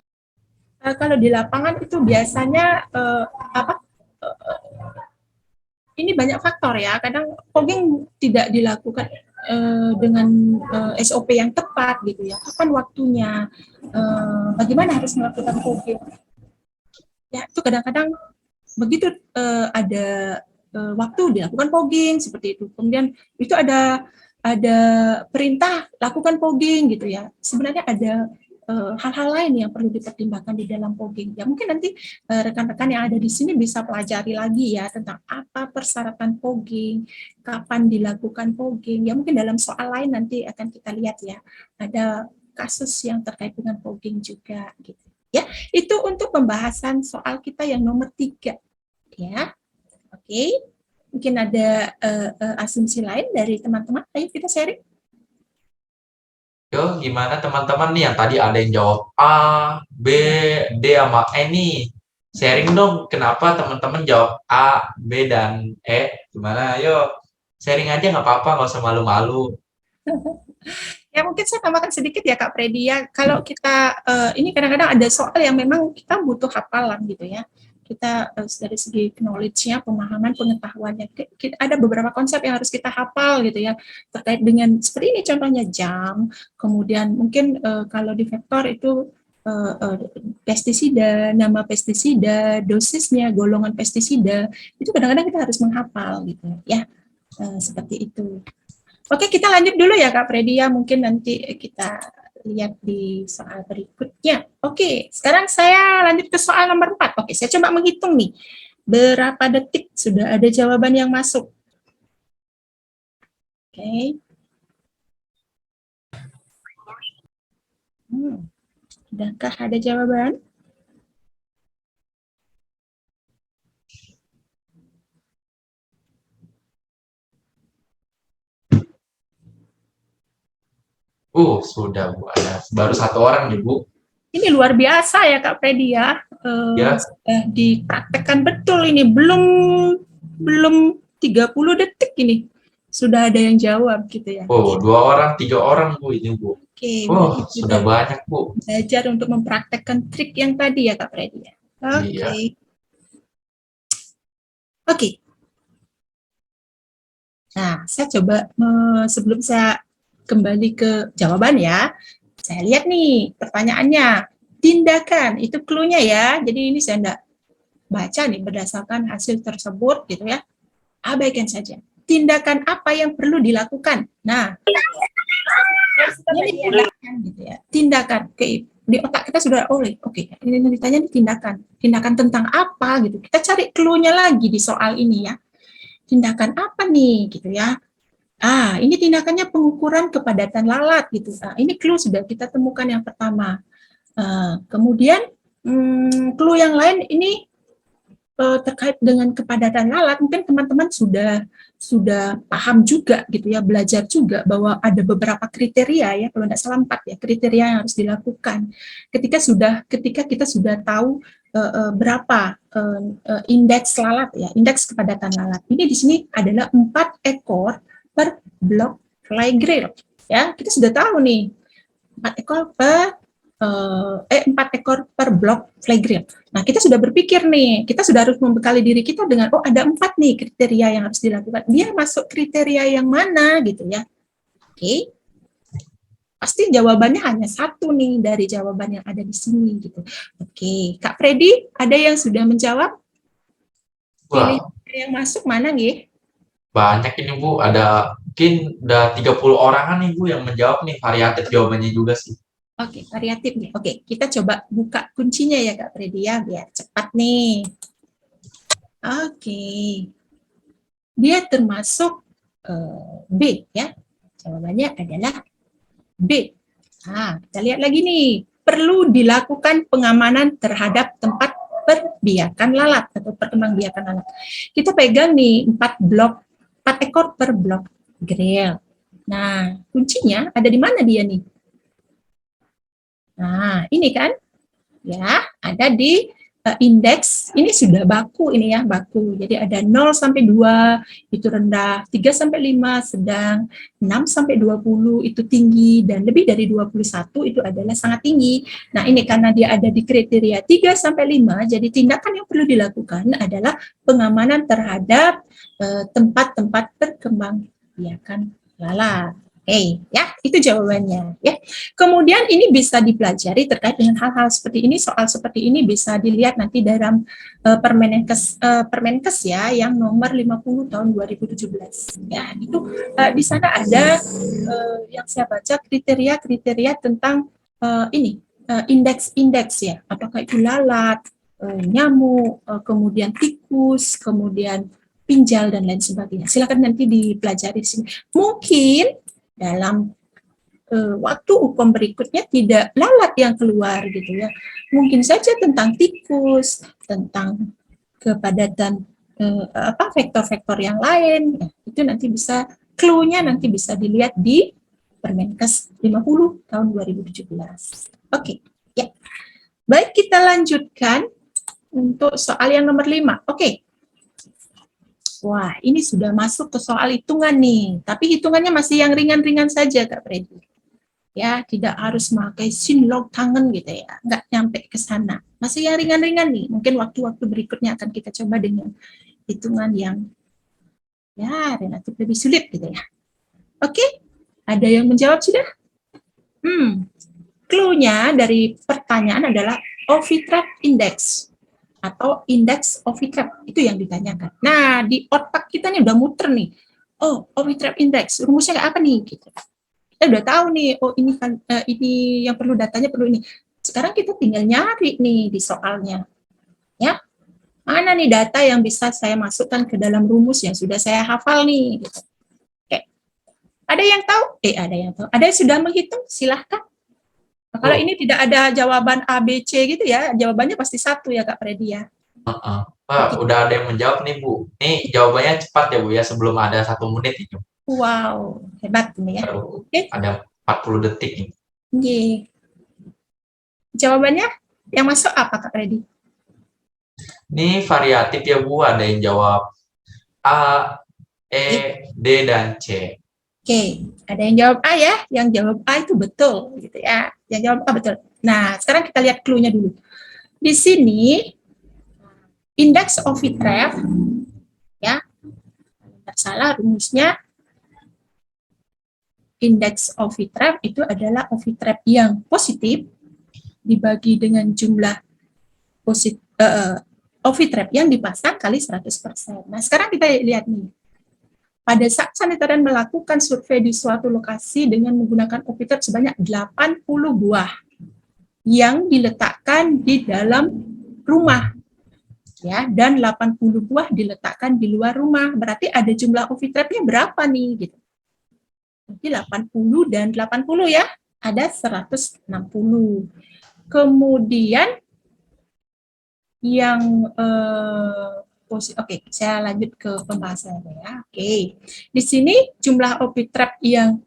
Kalau di lapangan itu biasanya ini banyak faktor ya. Kadang fogging tidak dilakukan dengan SOP yang tepat gitu ya. Kapan waktunya? Bagaimana harus melakukan fogging? Ya, itu kadang-kadang begitu ada waktu dilakukan fogging seperti itu. Kemudian itu ada perintah lakukan fogging gitu ya. Sebenarnya ada hal-hal lain yang perlu dipertimbangkan di dalam fogging. Ya mungkin nanti rekan-rekan yang ada di sini bisa pelajari lagi ya tentang apa persyaratan fogging, kapan dilakukan fogging. Ya mungkin dalam soal lain nanti akan kita lihat ya. Ada kasus yang terkait dengan fogging juga gitu. Ya, itu untuk pembahasan soal kita yang nomor 3. Ya. Oke. Mungkin ada asumsi lain dari teman-teman. Ayo kita sharing. Yo, gimana teman-teman nih yang tadi ada yang jawab A, B, D, sama E nih. Sharing dong, kenapa teman-teman jawab A, B, dan E? Gimana? Ayo, sharing aja nggak apa-apa, nggak usah malu-malu. Ya mungkin saya tambahkan sedikit ya Kak Freddy ya. Kalau kita, ini kadang-kadang ada soal yang memang kita butuh hafalan gitu ya. Kita dari segi knowledge-nya, pemahaman, pengetahuannya. Ada beberapa konsep yang harus kita hafal gitu ya. Terkait dengan, seperti ini contohnya jam, kemudian mungkin kalau di vektor itu pestisida, nama pestisida, dosisnya, golongan pestisida, itu kadang-kadang kita harus menghafal gitu ya. Seperti itu. Oke, kita lanjut dulu ya Kak Freddy ya. Mungkin nanti kita lihat di soal berikutnya. Oke, sekarang saya lanjut ke soal nomor 4. Oke, saya coba menghitung nih. Berapa detik sudah ada jawaban yang masuk? Oke. Sudahkah ada jawaban? Sudah Bu, ada baru 1 orang nih Bu. Ini luar biasa ya Kak Freddy ya. Ya. Sudah dipraktekkan betul ini. Belum 30 detik ini. Sudah ada yang jawab gitu ya. 2 orang, 3 orang Bu ini Bu. Oke, Sudah banyak Bu. belajar untuk mempraktekkan trik yang tadi ya Kak Freddy ya. Oke. Iya. Oke. Nah, saya coba sebelum saya kembali ke jawaban ya, saya lihat nih pertanyaannya. Tindakan, itu clue-nya ya. Jadi ini saya enggak baca nih berdasarkan hasil tersebut gitu ya. Abaikan saja. Tindakan apa yang perlu dilakukan? Nah, ini tindakan gitu ya. Tindakan. Oke, di otak kita sudah oke, ini ditanya tindakan. Tindakan tentang apa gitu. Kita cari clue-nya lagi di soal ini ya. Tindakan apa nih gitu ya. Ini tindakannya pengukuran kepadatan lalat gitu. Ini clue sudah kita temukan yang pertama. Kemudian clue yang lain ini terkait dengan kepadatan lalat, mungkin teman-teman sudah paham juga gitu ya, belajar juga bahwa ada beberapa kriteria ya, kalau tidak salah 4 ya kriteria yang harus dilakukan. Ketika kita sudah tahu berapa indeks lalat ya, indeks kepadatan lalat. Ini di sini adalah 4 ekor per blok flygrill ya. Kita sudah tahu nih 4 ekor per blok flygrill. Nah, kita sudah berpikir nih, kita sudah harus membekali diri kita dengan ada 4 nih kriteria yang harus dilakukan. Dia masuk kriteria yang mana gitu ya. Oke. Pasti jawabannya hanya 1 nih dari jawaban yang ada di sini gitu. Oke, Kak Freddy, ada yang sudah menjawab? Wah, yang masuk mana nih? banyak ini Bu, ada mungkin udah 30 orangan nih Bu yang menjawab nih, variatif jawabannya juga sih. Oke, variatif nih. Oke, kita coba buka kuncinya ya Kak Freddy ya, biar cepat nih. Oke. Dia termasuk B ya. Jawabannya adalah B. Kita lihat lagi nih. Perlu dilakukan pengamanan terhadap tempat perbiakan lalat atau perkembangbiakan lalat. Kita pegang nih 4 ekor per blok grill. Nah, kuncinya ada di mana dia nih? Nah, ini kan, ya, ada di indeks, ini sudah baku ini ya, baku. Jadi ada 0 sampai 2 itu rendah, 3 sampai 5 sedang, 6 sampai 20 itu tinggi, dan lebih dari 21 itu adalah sangat tinggi. Nah, ini karena dia ada di kriteria 3 sampai 5, jadi tindakan yang perlu dilakukan adalah pengamanan terhadap tempat-tempat perkembangbiakan lalat. Ya, itu jawabannya ya. Kemudian ini bisa dipelajari terkait dengan hal-hal seperti ini, soal seperti ini bisa dilihat nanti dalam Permenkes ya yang nomor 50 tahun 2017. Ya, itu di sana ada yang saya baca kriteria-kriteria tentang indeks-indeks ya, apakah itu lalat, nyamuk, kemudian tikus, kemudian pinjal dan lain sebagainya. Silakan nanti dipelajari di sini. Mungkin dalam waktu UPOM berikutnya tidak lalat yang keluar gitu ya. Mungkin saja tentang tikus, tentang kepadatan vektor-vektor yang lain. Ya, itu nanti bisa clue-nya nanti bisa dilihat di Permenkes 50 tahun 2017. Oke, ya. Baik, kita lanjutkan untuk soal yang nomor 5. Oke. Wah, ini sudah masuk ke soal hitungan nih. Tapi hitungannya masih yang ringan-ringan saja, Kak Freddy. Ya, tidak harus memakai sin log tangan gitu ya. Nggak nyampe ke sana. Masih yang ringan-ringan nih. Mungkin waktu-waktu berikutnya akan kita coba dengan hitungan yang ya relatif lebih sulit gitu ya. Oke, ada yang menjawab sudah? Clue-nya dari pertanyaan adalah Ovitrap Index atau indeks Ovitrap, itu yang ditanyakan. Nah, di otak kita nih udah muter nih. Ovitrap Index, rumusnya kayak apa nih? Gitu. Kita udah tahu nih, ini kan ini yang perlu datanya perlu ini. Sekarang kita tinggal nyari nih di soalnya. Ya. Mana nih data yang bisa saya masukkan ke dalam rumus yang sudah saya hafal nih? Gitu. Oke. Ada yang tahu? Ada yang tahu. Ada yang sudah menghitung? Silahkan. Nah, kalau ini tidak ada jawaban A, B, C gitu ya, jawabannya pasti 1 ya Kak Freddy ya. Pak, udah ada yang menjawab nih Bu. Nih jawabannya cepat ya Bu ya, sebelum ada 1 menit ini. Wow, hebat ini ya. Oke. Ada 40 detik nih. Oke. Jawabannya yang masuk apa Kak Freddy? Ini variatif ya Bu, ada yang jawab A, E, D, dan C. Oke, ada yang jawab A ya, yang jawab A itu betul gitu ya. Yang jawab A betul. Nah, sekarang kita lihat clue-nya dulu. Di sini index Ovitref ya. Kalau tidak salah rumusnya index Ovitref itu adalah Ovitref yang positif dibagi dengan jumlah Ovitref yang dipasang kali 100%. Nah, sekarang kita lihat nih. Pada saat sanitarian melakukan survei di suatu lokasi dengan menggunakan Ovitref sebanyak 80 buah yang diletakkan di dalam rumah, ya, dan 80 buah diletakkan di luar rumah. Berarti ada jumlah Ovitrefnya berapa nih? Gitu. Jadi 80 dan 80 ya, ada 160. Kemudian yang Oke, saya lanjut ke pembahasannya ya. Oke, di sini jumlah Ovitref yang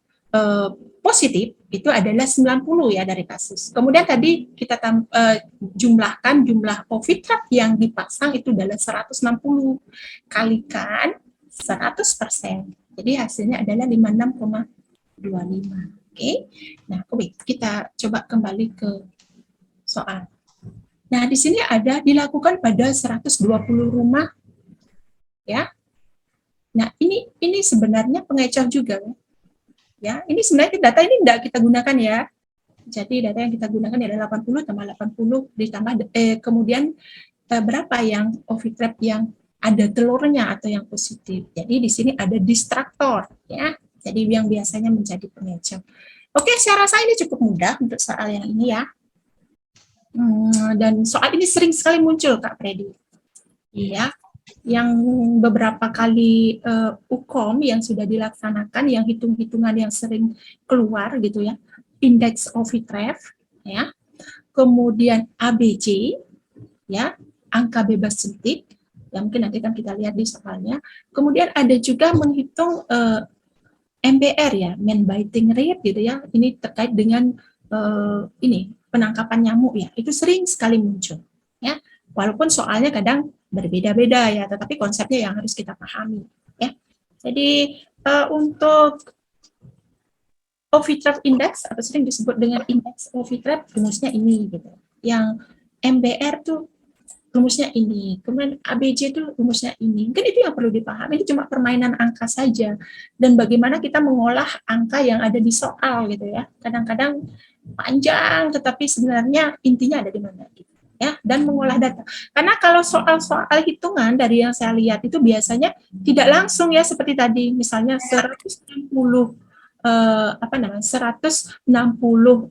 positif itu adalah 90 ya dari kasus. Kemudian tadi kita jumlahkan jumlah Ovitref yang dipasang itu adalah 160 kalikan 100%. Jadi hasilnya adalah 56,25. Oke. Nah, kita coba kembali ke soal. Nah, di sini ada dilakukan pada 120 rumah, ya. Nah, ini sebenarnya pengecoh juga, ya. Ini sebenarnya data ini tidak kita gunakan ya. Jadi data yang kita gunakan adalah 80 tambah 80 ditambah kemudian berapa yang Ovitref yang ada telurnya atau yang positif. Jadi di sini ada distraktor, ya. Jadi yang biasanya menjadi pengecoh. Oke, saya rasa ini cukup mudah untuk soal yang ini ya. Dan soal ini sering sekali muncul Kak Freddy, ya, yang beberapa kali UKOM yang sudah dilaksanakan, yang hitung-hitungan yang sering keluar gitu ya, indeks Ovitref, ya, kemudian ABC, ya, angka bebas suntik, ya mungkin nanti kan kita lihat di soalnya, kemudian ada juga menghitung MBR ya, man biting rate gitu ya, ini terkait dengan ini penangkapan nyamuk ya, itu sering sekali muncul ya, walaupun soalnya kadang berbeda-beda ya, tetapi konsepnya yang harus kita pahami ya. Jadi untuk Ovitref index atau sering disebut dengan indeks Ovitref rumusnya ini gitu, yang MBR tuh rumusnya ini, kemudian ABC itu rumusnya ini. Mungkin itu yang perlu dipahami, itu cuma permainan angka saja, dan bagaimana kita mengolah angka yang ada di soal gitu ya. Kadang-kadang panjang, tetapi sebenarnya intinya ada di mana gitu ya, dan mengolah data. Karena kalau soal-soal hitungan dari yang saya lihat itu biasanya tidak langsung ya, seperti tadi misalnya 160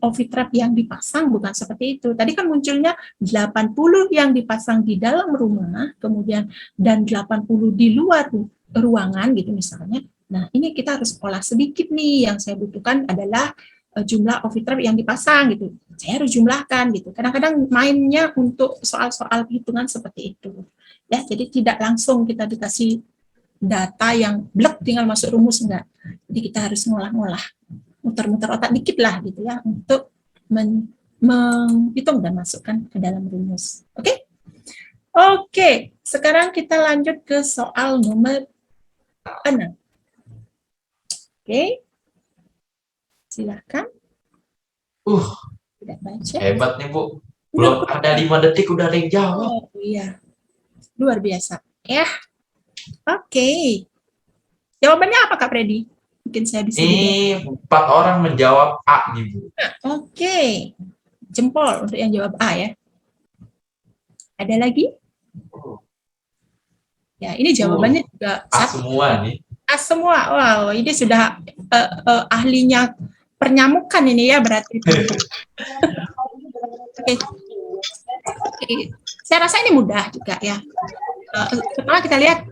Ovitref yang dipasang, bukan seperti itu. Tadi kan munculnya 80 yang dipasang di dalam rumah, kemudian dan 80 di luar ruangan gitu misalnya. Nah, ini kita harus olah sedikit nih, yang saya butuhkan adalah jumlah Ovitref yang dipasang gitu. Saya harus jumlahkan gitu. Kadang-kadang mainnya untuk soal-soal hitungan seperti itu. Ya, jadi tidak langsung kita dikasih data yang blek tinggal masuk rumus, enggak. Jadi kita harus ngolah-ngolah, muter-muter otak dikit lah gitu ya, untuk menghitung dan masukkan ke dalam rumus. Oke? Oke, sekarang kita lanjut ke soal nomor 6. Oke. Silakan. Tidak baca. Hebat nih Bu. Belum ada 5 detik udah ada yang jawab. Oh iya. Luar biasa. Ya. Oke. Jawabannya apa Kak Freddy? Mungkin saya bisa. Ini 4 orang menjawab A nih Bu. Oke. Jempol untuk yang jawab A ya. Ada lagi? Ya, ini jawabannya juga A semua nih. A semua. Wow, ini sudah ahlinya pernyamukan ini ya berarti. Oke. Saya rasa ini mudah juga ya. Pertama kita lihat.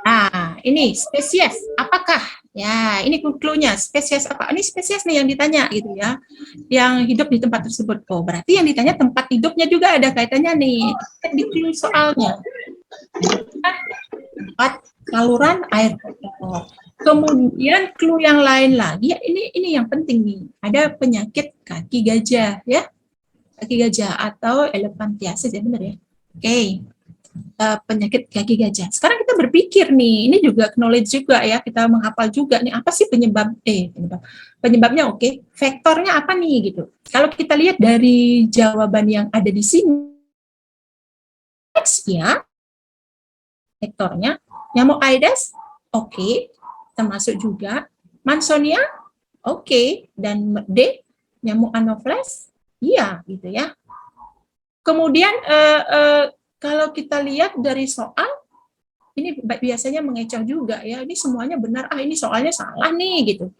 Nah, ini spesies. Apakah? Ya, ini clue-nya. Spesies apa? Ini spesies nih yang ditanya gitu ya. Yang hidup di tempat tersebut. Oh, berarti yang ditanya tempat hidupnya juga ada kaitannya nih. Di clue soalnya. Tempat saluran air kotor. Kemudian clue yang lain lagi, ini yang penting nih. Ada penyakit kaki gajah ya. Kaki gajah atau elephantiasis ya, benar ya. Oke. Penyakit kaki gajah. Sekarang kita berpikir nih, ini juga knowledge juga ya, kita menghafal juga nih apa sih penyebabnya. Oke, vektornya apa nih gitu. Kalau kita lihat dari jawaban yang ada di sini, ya, vektornya nyamuk Aedes, oke, termasuk juga Mansonia, oke, dan D nyamuk Anopheles, iya gitu ya. Kemudian kalau kita lihat dari soal, ini biasanya mengecoh juga ya, ini semuanya benar, ini soalnya salah nih gitu.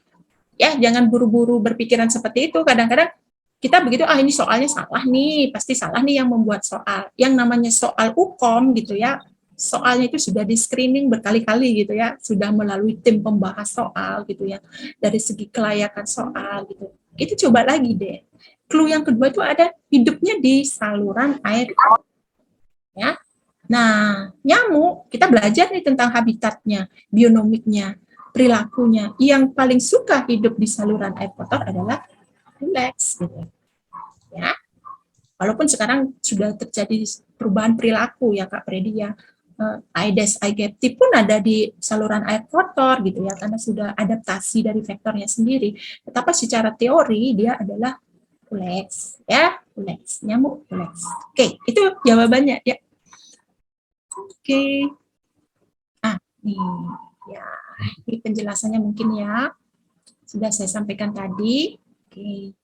Ya, jangan buru-buru berpikiran seperti itu. Kadang-kadang kita begitu, ini soalnya salah nih, pasti salah nih yang membuat soal. Yang namanya soal UKOM gitu ya, soalnya itu sudah di screening berkali-kali gitu ya, sudah melalui tim pembahas soal gitu ya, dari segi kelayakan soal gitu. Itu coba lagi deh. Clue yang kedua itu ada hidupnya di saluran air. Ya. Nah, nyamuk, kita belajar nih tentang habitatnya, bionomiknya, perilakunya. Yang paling suka hidup di saluran air kotor adalah relax gitu. Ya. Walaupun sekarang sudah terjadi perubahan perilaku ya Kak Freddy ya. Aedes aegypti pun ada di saluran air kotor gitu ya, karena sudah adaptasi dari vektornya sendiri. Tetapi secara teori dia adalah relax ya, relax, nyamuk relax. Oke, itu jawabannya ya. Oke. Nih ya, ini penjelasannya mungkin ya. Sudah saya sampaikan tadi. Oke.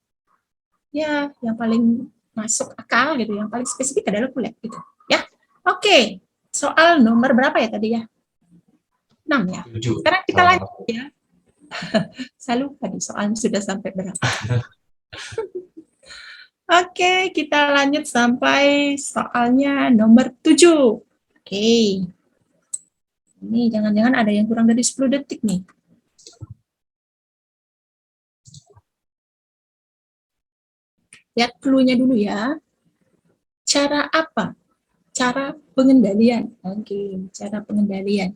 Ya, yang paling masuk akal gitu, yang paling spesifik adalah kulit gitu. Ya. Oke. Soal nomor berapa ya tadi ya? 6 ya. 7. Sekarang kita lanjut ya. Saya lupa nih soalnya sudah sampai berapa. Oke, kita lanjut sampai soalnya nomor 7. Oke. Ini jangan-jangan ada yang kurang dari 10 detik nih. Lihat clue-nya dulu ya. Cara apa? Cara pengendalian. Oke, cara pengendalian.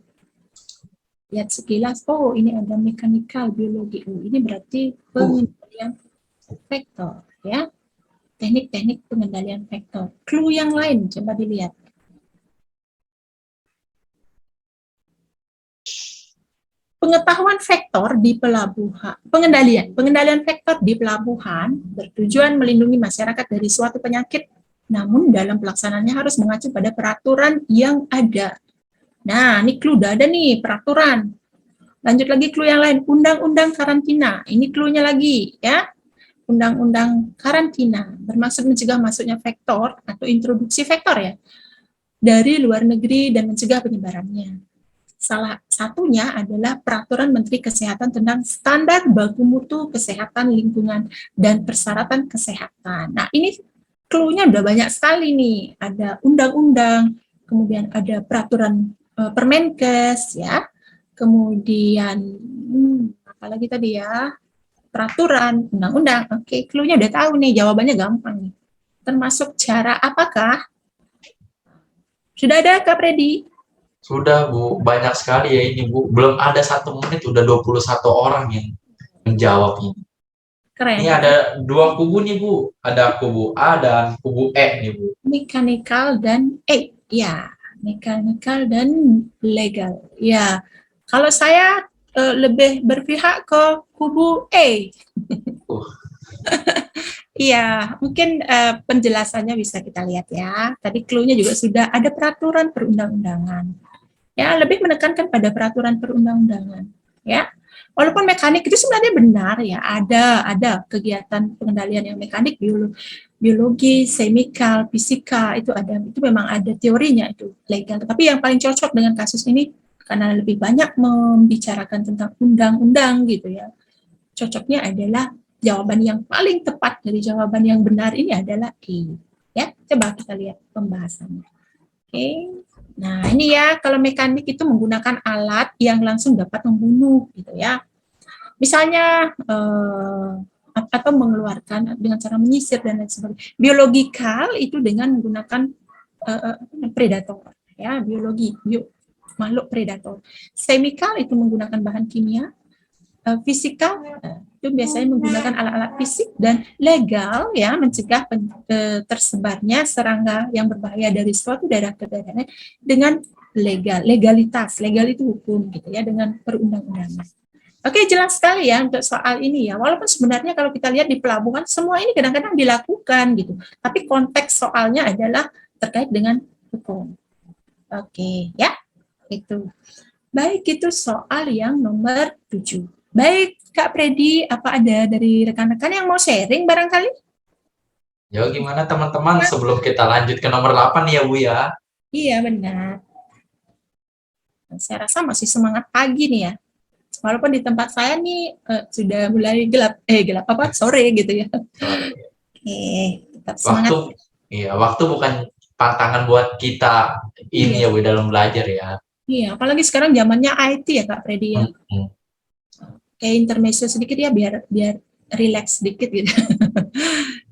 Lihat sekilas, oh ini ada mekanikal biologi. Oh, ini berarti pengendalian vektor ya. Teknik-teknik pengendalian vektor. Clue yang lain coba dilihat. Pengetahuan vektor di pelabuhan, pengendalian vektor di pelabuhan bertujuan melindungi masyarakat dari suatu penyakit, namun dalam pelaksanaannya harus mengacu pada peraturan yang ada. Nah, ini clue udah ada nih, peraturan. Lanjut lagi clue yang lain, undang-undang karantina. Ini clue-nya lagi, ya. Undang-undang karantina bermaksud mencegah masuknya vektor atau introduksi vektor ya dari luar negeri dan mencegah penyebarannya. Salah satunya adalah Peraturan Menteri Kesehatan tentang Standar Baku Mutu Kesehatan Lingkungan dan Persyaratan Kesehatan. Nah, ini clue-nya udah banyak sekali nih. Ada undang-undang, kemudian ada peraturan Permenkes ya. Kemudian apalagi tadi ya? Peraturan, undang-undang. Oke, clue-nya udah tahu nih, jawabannya gampang nih. Termasuk cara apakah? Sudah ada Kak Freddy? Sudah Bu, banyak sekali ya ini Bu. Belum ada 1 menit udah 21 orang yang menjawab ini. Keren. Ini ada 2 kubu nih Bu. Ada kubu A dan kubu E nih Bu. Mechanical dan ya, mechanical dan legal. Ya, kalau saya lebih berpihak ke kubu E. Iya, mungkin penjelasannya bisa kita lihat ya. Tadi clue-nya juga sudah ada peraturan perundang-undangan. Ya, lebih menekankan pada peraturan perundang-undangan. Ya, walaupun mekanik itu sebenarnya benar ya, ada kegiatan pengendalian yang mekanik, biologi, semikal, fisika itu ada, itu memang ada teorinya itu legal. Tapi yang paling cocok dengan kasus ini karena lebih banyak membicarakan tentang undang-undang gitu ya. Cocoknya adalah jawaban yang paling tepat dari jawaban yang benar ini adalah E. Ya, coba kita lihat pembahasannya. Oke. Nah, ini ya, kalau mekanik itu menggunakan alat yang langsung dapat membunuh gitu ya. Misalnya atau mengeluarkan dengan cara menyisir dan lain sebagainya. Biologikal itu dengan menggunakan predator ya, makhluk predator. Semikal itu menggunakan bahan kimia. Fisikal itu biasanya menggunakan alat-alat fisik, dan legal ya mencegah tersebarnya serangga yang berbahaya dari suatu daerah ke daerah lain dengan legalitas. Legal itu hukum gitu ya, dengan perundang-undangan. Oke, jelas sekali ya untuk soal ini ya. Walaupun sebenarnya kalau kita lihat di pelabuhan semua ini kadang-kadang dilakukan gitu. Tapi konteks soalnya adalah terkait dengan hukum. Oke, ya. Itu. Baik, itu soal yang nomor 7. Baik, Kak Freddy, apa ada dari rekan-rekan yang mau sharing barangkali? Ya, gimana teman-teman sebelum kita lanjut ke nomor 8 ya Bu ya? Iya, benar. Saya rasa masih semangat pagi nih ya. Walaupun di tempat saya nih sudah mulai sore gitu ya. Oke, tetap semangat. Waktu bukan pantangan buat kita ini ya Bu dalam belajar ya. Iya, apalagi sekarang zamannya IT ya Kak Freddy ya. Kayak intermezzo sedikit ya biar relax sedikit gitu.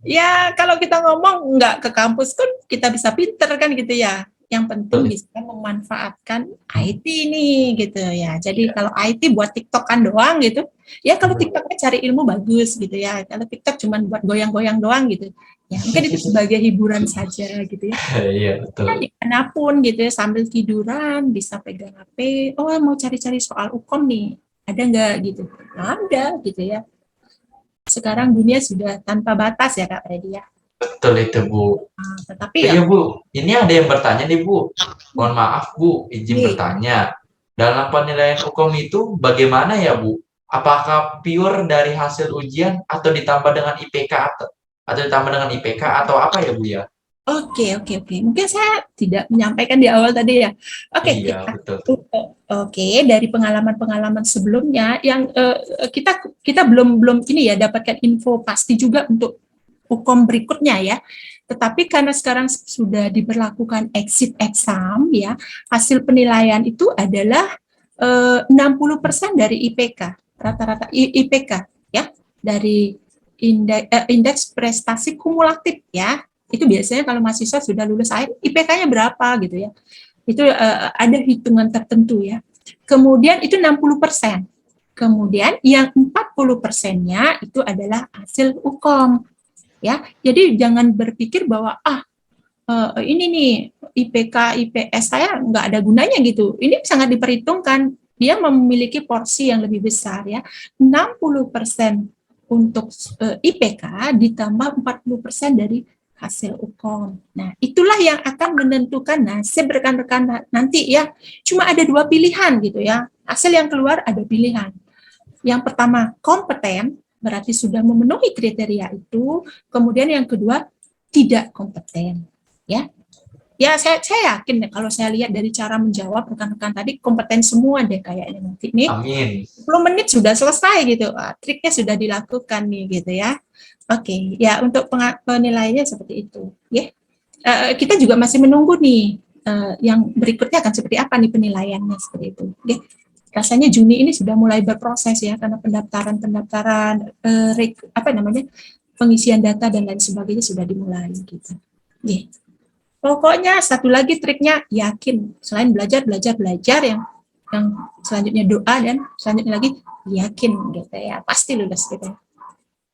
Ya, kalau kita ngomong nggak ke kampus kan kita bisa pinter kan gitu ya. Yang penting bisa memanfaatkan IT ini gitu ya. Jadi kalau IT buat TikTokan doang gitu, ya kalau TikToknya cari ilmu bagus gitu ya. Kalau TikTok cuma buat goyang-goyang doang gitu, ya mungkin itu sebagai hiburan saja gitu ya. Iya, betul. Nah, dimanapun gitu ya, sambil tiduran bisa pegang HP. Oh, mau cari-cari soal UKOM nih, ada nggak gitu? Ada gitu ya. Sekarang dunia sudah tanpa batas ya Kak Freddy ya. Betul itu Bu. Nah, tetapi ya Bu, ini ada yang bertanya nih Bu. Mohon maaf Bu, izin bertanya. Dalam penilaian hukum itu bagaimana ya Bu? Apakah pure dari hasil ujian atau ditambah dengan IPK atau ditambah dengan IPK atau apa ya Bu ya? Oke. Mungkin saya tidak menyampaikan di awal tadi ya. Oke, iya, betul. Oke, dari pengalaman-pengalaman sebelumnya yang kita belum ini ya dapatkan info pasti juga untuk hukum berikutnya ya. Tetapi karena sekarang sudah diberlakukan exit exam ya, hasil penilaian itu adalah 60% dari IPK, rata-rata IPK ya, dari indeks prestasi kumulatif ya. Itu biasanya kalau mahasiswa sudah lulus akhir IPK-nya berapa gitu ya. Itu ada hitungan tertentu ya. Kemudian itu 60%. Kemudian yang 40%-nya itu adalah hasil UKOM. Ya, jadi jangan berpikir bahwa ini nih IPK IPS saya nggak ada gunanya gitu. Ini sangat diperhitungkan. Dia memiliki porsi yang lebih besar ya. 60% untuk IPK ditambah 40% dari hasil UKOM. Nah, itulah yang akan menentukan nasib rekan-rekan nanti ya. Cuma ada 2 pilihan gitu ya. Hasil yang keluar ada pilihan. Yang pertama, kompeten, berarti sudah memenuhi kriteria itu. Kemudian yang kedua, tidak kompeten. Ya, saya yakin deh kalau saya lihat dari cara menjawab rekan-rekan tadi kompeten semua deh kayaknya nanti nih. Amin. 10 menit sudah selesai gitu. Triknya sudah dilakukan nih gitu ya. Oke, ya untuk penilaiannya seperti itu. Ya, kita juga masih menunggu nih yang berikutnya akan seperti apa nih penilaiannya seperti itu. Oke. Rasanya Juni ini sudah mulai berproses ya karena pendaftaran pengisian data dan lain sebagainya sudah dimulai gitu. Yeah. Pokoknya satu lagi triknya yakin, selain belajar yang selanjutnya doa dan selanjutnya lagi yakin gitu ya, pasti lulus gitu.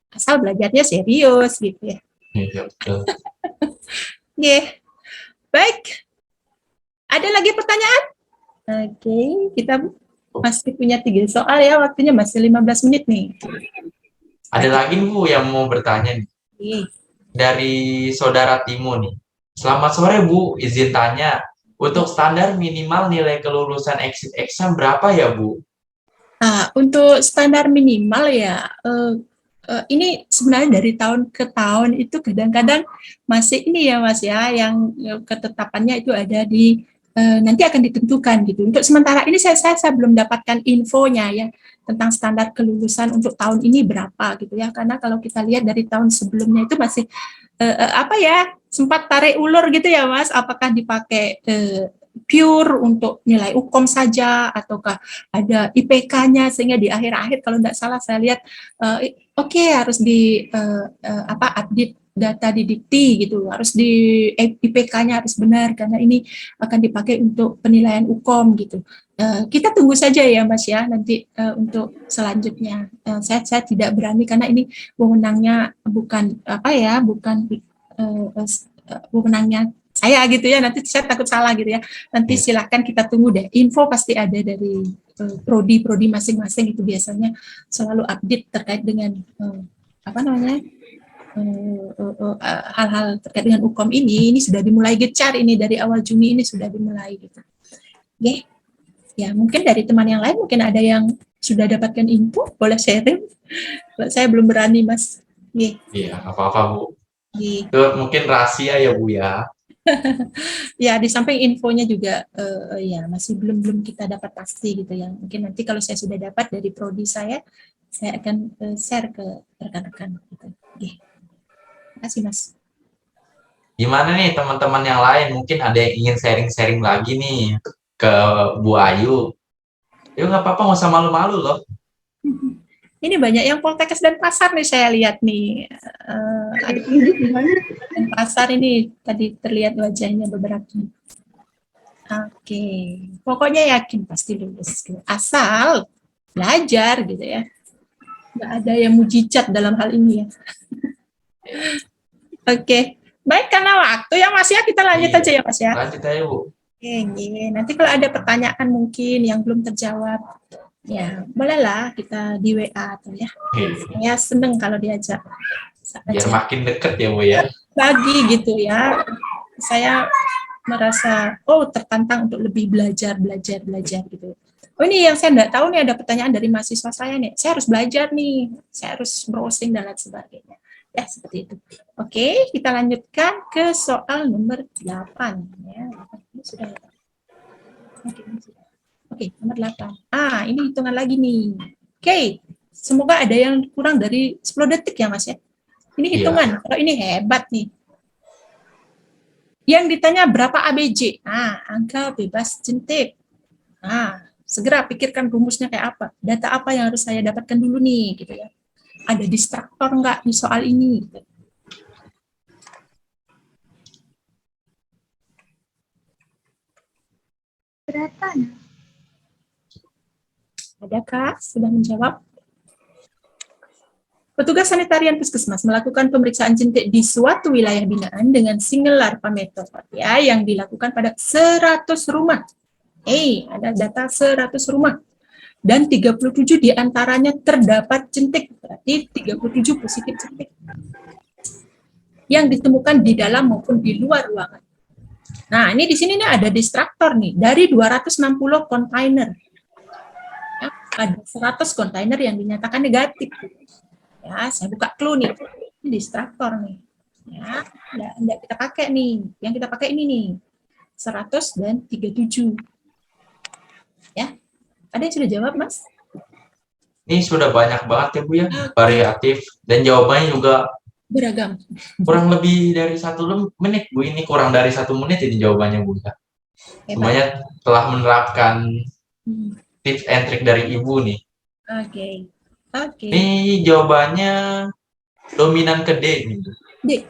Asal belajarnya serius gitu ya. Iya, betul. Yeah. Baik. Ada lagi pertanyaan? Oke, kita masih punya 3 soal ya, waktunya masih 15 menit nih. Ada lagi Bu yang mau bertanya nih. Dari Saudara Timo nih. Selamat sore Bu, izin tanya. Untuk standar minimal nilai kelulusan exit exam berapa ya Bu? Untuk standar minimal ya, ini sebenarnya dari tahun ke tahun itu kadang-kadang masih ini ya Mas ya, yang ketetapannya itu ada di nanti akan ditentukan gitu. Untuk sementara ini saya belum dapatkan infonya ya tentang standar kelulusan untuk tahun ini berapa gitu ya. Karena kalau kita lihat dari tahun sebelumnya itu masih sempat tarik ulur gitu ya Mas, apakah dipakai pure untuk nilai UKOM saja ataukah ada IPK-nya, sehingga di akhir-akhir kalau tidak salah saya lihat harus di update data di Dikti gitu, harus di IPK-nya harus benar karena ini akan dipakai untuk penilaian UKOM gitu. Kita tunggu saja ya Mas ya nanti untuk selanjutnya. Saya tidak berani karena ini wewenangnya bukan wewenangnya saya gitu ya, nanti saya takut salah gitu ya. Nanti silahkan kita tunggu deh, info pasti ada dari prodi masing-masing, itu biasanya selalu update terkait dengan hal-hal terkait dengan UKOM ini sudah dimulai gencar ini dari awal Juni ini sudah dimulai gitu. Oke. Ya, mungkin dari teman yang lain mungkin ada yang sudah dapatkan info, boleh sharing. Saya belum berani, Mas. Iya, apa-apa, Bu. Itu mungkin rahasia ya, Bu ya. Ya, di samping infonya juga ya masih belum kita dapat pasti gitu ya. Mungkin nanti kalau saya sudah dapat dari prodi saya akan share ke rekan-rekan gitu. Oke. Terima kasih, Mas. Gimana nih teman-teman yang lain? Mungkin ada yang ingin sharing-sharing lagi nih ke Bu Ayu. Yuk nggak apa-apa, nggak usah malu-malu loh. Ini banyak yang Poltekkes dan pasar nih saya lihat nih. Dan pasar ini tadi terlihat wajahnya beberapa. Oke. Pokoknya yakin pasti lulus. Asal belajar gitu ya. Nggak ada yang mujizat dalam hal ini ya. Oke. Baik, karena waktu ya Mas ya, kita lanjut aja ya Mas ya. Lanjut aja Bu. Oke, nanti kalau ada pertanyaan mungkin yang belum terjawab, ya bolehlah kita di WA atau ya. Saya seneng kalau diajak. Biar makin deket ya Bu ya. Lagi gitu ya. Saya merasa tertantang untuk lebih belajar gitu. Oh ini yang saya nggak tahu nih, ada pertanyaan dari mahasiswa saya nih. Saya harus belajar nih. Saya harus browsing dan lain sebagainya. Ya, seperti itu. Oke, kita lanjutkan ke soal nomor 8. Ya, ini sudah. Oke, nomor 8. Ini hitungan lagi nih. Oke, semoga ada yang kurang dari 10 detik ya, Mas ya. Ini hitungan. Kalau ini hebat nih. Yang ditanya berapa ABJ? Angka bebas jentik. Segera pikirkan rumusnya kayak apa. Data apa yang harus saya dapatkan dulu nih, gitu ya. Ada distraktor enggak di soal ini? Berapa? Adakah sudah menjawab? Petugas sanitarian puskesmas melakukan pemeriksaan jentik di suatu wilayah binaan dengan single larva metode ya, yang dilakukan pada 100 rumah. Ada data 100 rumah. Dan 37 diantaranya terdapat jentik, berarti 37 positif jentik yang ditemukan di dalam maupun di luar ruangan. Nah, ini di sini nih ada distraktor nih dari 260 kontainer. Ya, ada 100 kontainer yang dinyatakan negatif. Ya, saya buka clue nih. Ini distraktor nih. Ya, enggak kita pakai nih. Yang kita pakai ini nih. 100 dan 37. Ya. Ada yang sudah jawab, Mas? Ini sudah banyak banget ya Bu ya, variatif, dan jawabannya juga beragam. Kurang lebih dari 1 menit Bu, ini kurang dari 1 menit ini jawabannya Bu ya. Semuanya telah menerapkan tips and trick dari Ibu nih. Oke. Ini jawabannya dominan ke D. D.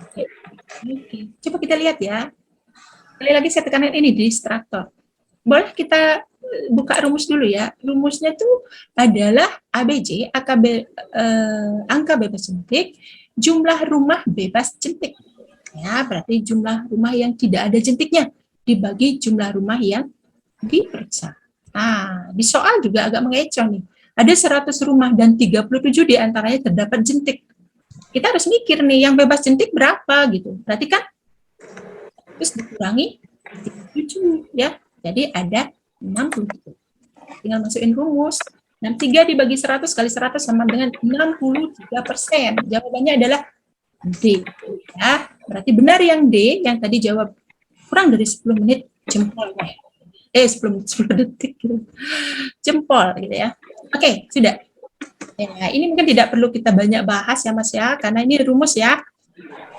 Oke. Coba kita lihat ya. Sekali lagi saya tekankan ini distraktor. Boleh kita buka rumus dulu ya. Rumusnya tuh adalah ABJ, angka bebas jentik, jumlah rumah bebas jentik. Ya, berarti jumlah rumah yang tidak ada jentiknya dibagi jumlah rumah yang diperiksa. Di soal juga agak mengecoh nih. Ada 100 rumah dan 37 diantaranya terdapat jentik. Kita harus mikir nih, yang bebas jentik berapa gitu. Berarti kan terus dikurangi 37 ya. Jadi ada 60. Tinggal masukin rumus. 63 dibagi 100 kali 100 sama dengan 63%. Jawabannya adalah D. Ya, berarti benar yang D, yang tadi jawab kurang dari 10 menit, jempol. Sebelum 10 detik gitu. Jempol gitu ya. Oke, sudah. Ya, ini mungkin tidak perlu kita banyak bahas ya Mas ya, karena ini rumus ya.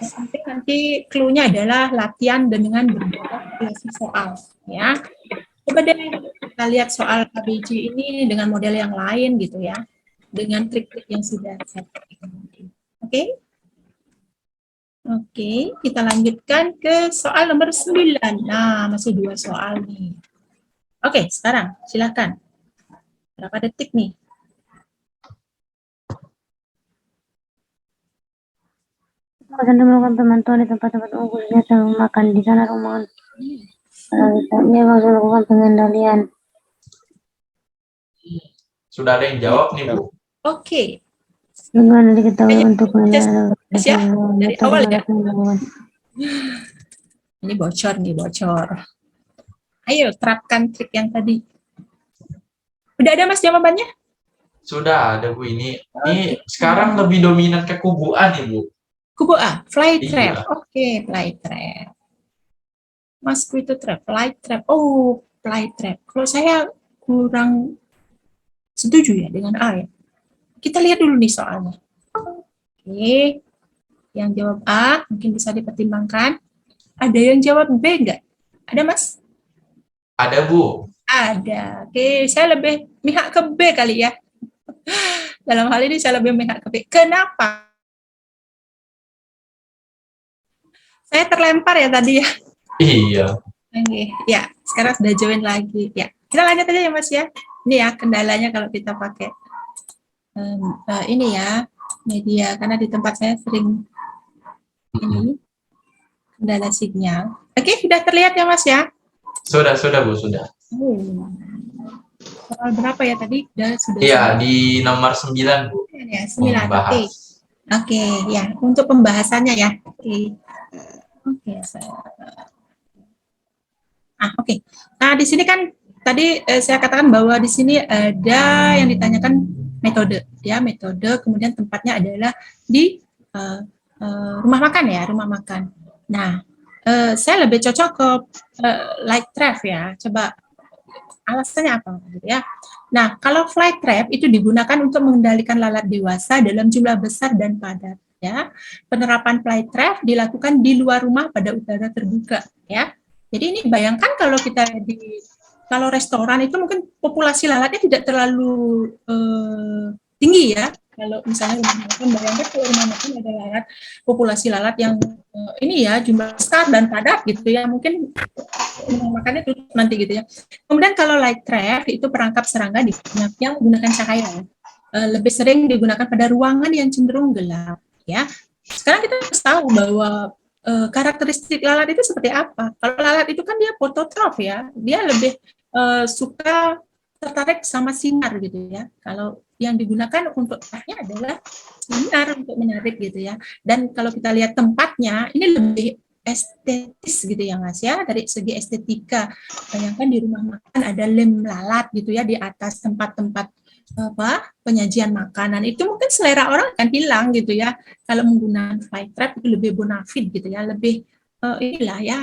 Yang penting nanti clue-nya adalah latihan dengan berbagai variasi soal ya. Coba deh kita lihat soal KBJ ini dengan model yang lain gitu ya, dengan trik-trik yang sudah saya pakai. Oke? Oke, kita lanjutkan ke soal nomor 9. Nah, masih 2 soal nih. Oke, sekarang silakan. Berapa detik nih? Akan melakukan pemantauan di tempat-tempat umum khususnya sebelum makan. Di sana rumah dia langsung melakukan pengendalian. Sudah ada yang jawab nih, Bu. Oke. Dengan diketahui untuk pengendalian Ya, dari awal ya. Ini bocor nih, bocor. Ayo, terapkan trik yang tadi. Udah ada Mas jawabannya? Sudah ada, Bu. Ini sekarang lebih dominan ke kubu A nih, Bu. Kubu A, fly Iya. trap. Oke, fly trap. Mosquito trap, fly trap. Oh, fly trap. Kalau saya kurang setuju ya dengan A ya. Kita lihat dulu nih soalnya. Oke, yang jawab A mungkin bisa dipertimbangkan. Ada yang jawab B enggak? Ada Mas? Ada, Bu. Ada. Oke, saya lebih mihak ke B kali ya. Dalam hal ini saya lebih mihak ke B. Kenapa? Saya terlempar ya tadi ya. Iya. Oke, ya sekarang sudah join lagi. Ya, kita lanjut aja ya Mas ya. Ini ya kendalanya kalau kita pakai ini ya media, karena di tempat saya sering ini kendala sinyal. Oke, sudah terlihat ya Mas ya? Sudah, Bu, sudah. Soal berapa ya tadi? Sudah Iya, di nomor 9, Bu. ya, 9. Membahas. Oke, ya untuk pembahasannya ya. Oke, oke. Nah, di sini kan tadi saya katakan bahwa di sini ada yang ditanyakan metode, ya metode. Kemudian tempatnya adalah di rumah makan ya, rumah makan. Nah, saya lebih cocok ke light trap ya. Coba alasannya apa gitu ya. Nah, kalau fly trap itu digunakan untuk mengendalikan lalat dewasa dalam jumlah besar dan padat ya. Penerapan fly trap dilakukan di luar rumah pada udara terbuka ya. Jadi ini bayangkan kalau kita kalau restoran itu mungkin populasi lalatnya tidak terlalu tinggi ya. Kalau misalnya rumah makan, bayangkan kalau rumah makan ada lalat, populasi lalat yang ini ya jumlah besar dan padat gitu ya, mungkin rumah makannya tutup nanti gitu ya. Kemudian kalau light trap itu perangkap serangga yang menggunakan cahaya, lebih sering digunakan pada ruangan yang cenderung gelap ya. Sekarang kita harus tahu bahwa karakteristik lalat itu seperti apa. Kalau lalat itu kan dia fototrof ya, dia lebih suka tertarik sama sinar gitu ya. Kalau yang digunakan untuk arahnya adalah sinar untuk menarik gitu ya. Dan kalau kita lihat tempatnya, ini lebih estetis gitu ya Mas ya, dari segi estetika. Bayangkan di rumah makan ada lem lalat gitu ya di atas tempat-tempat penyajian makanan, itu mungkin selera orang akan hilang gitu ya. Kalau menggunakan fly trap itu lebih bonafide gitu ya, lebih inilah ya,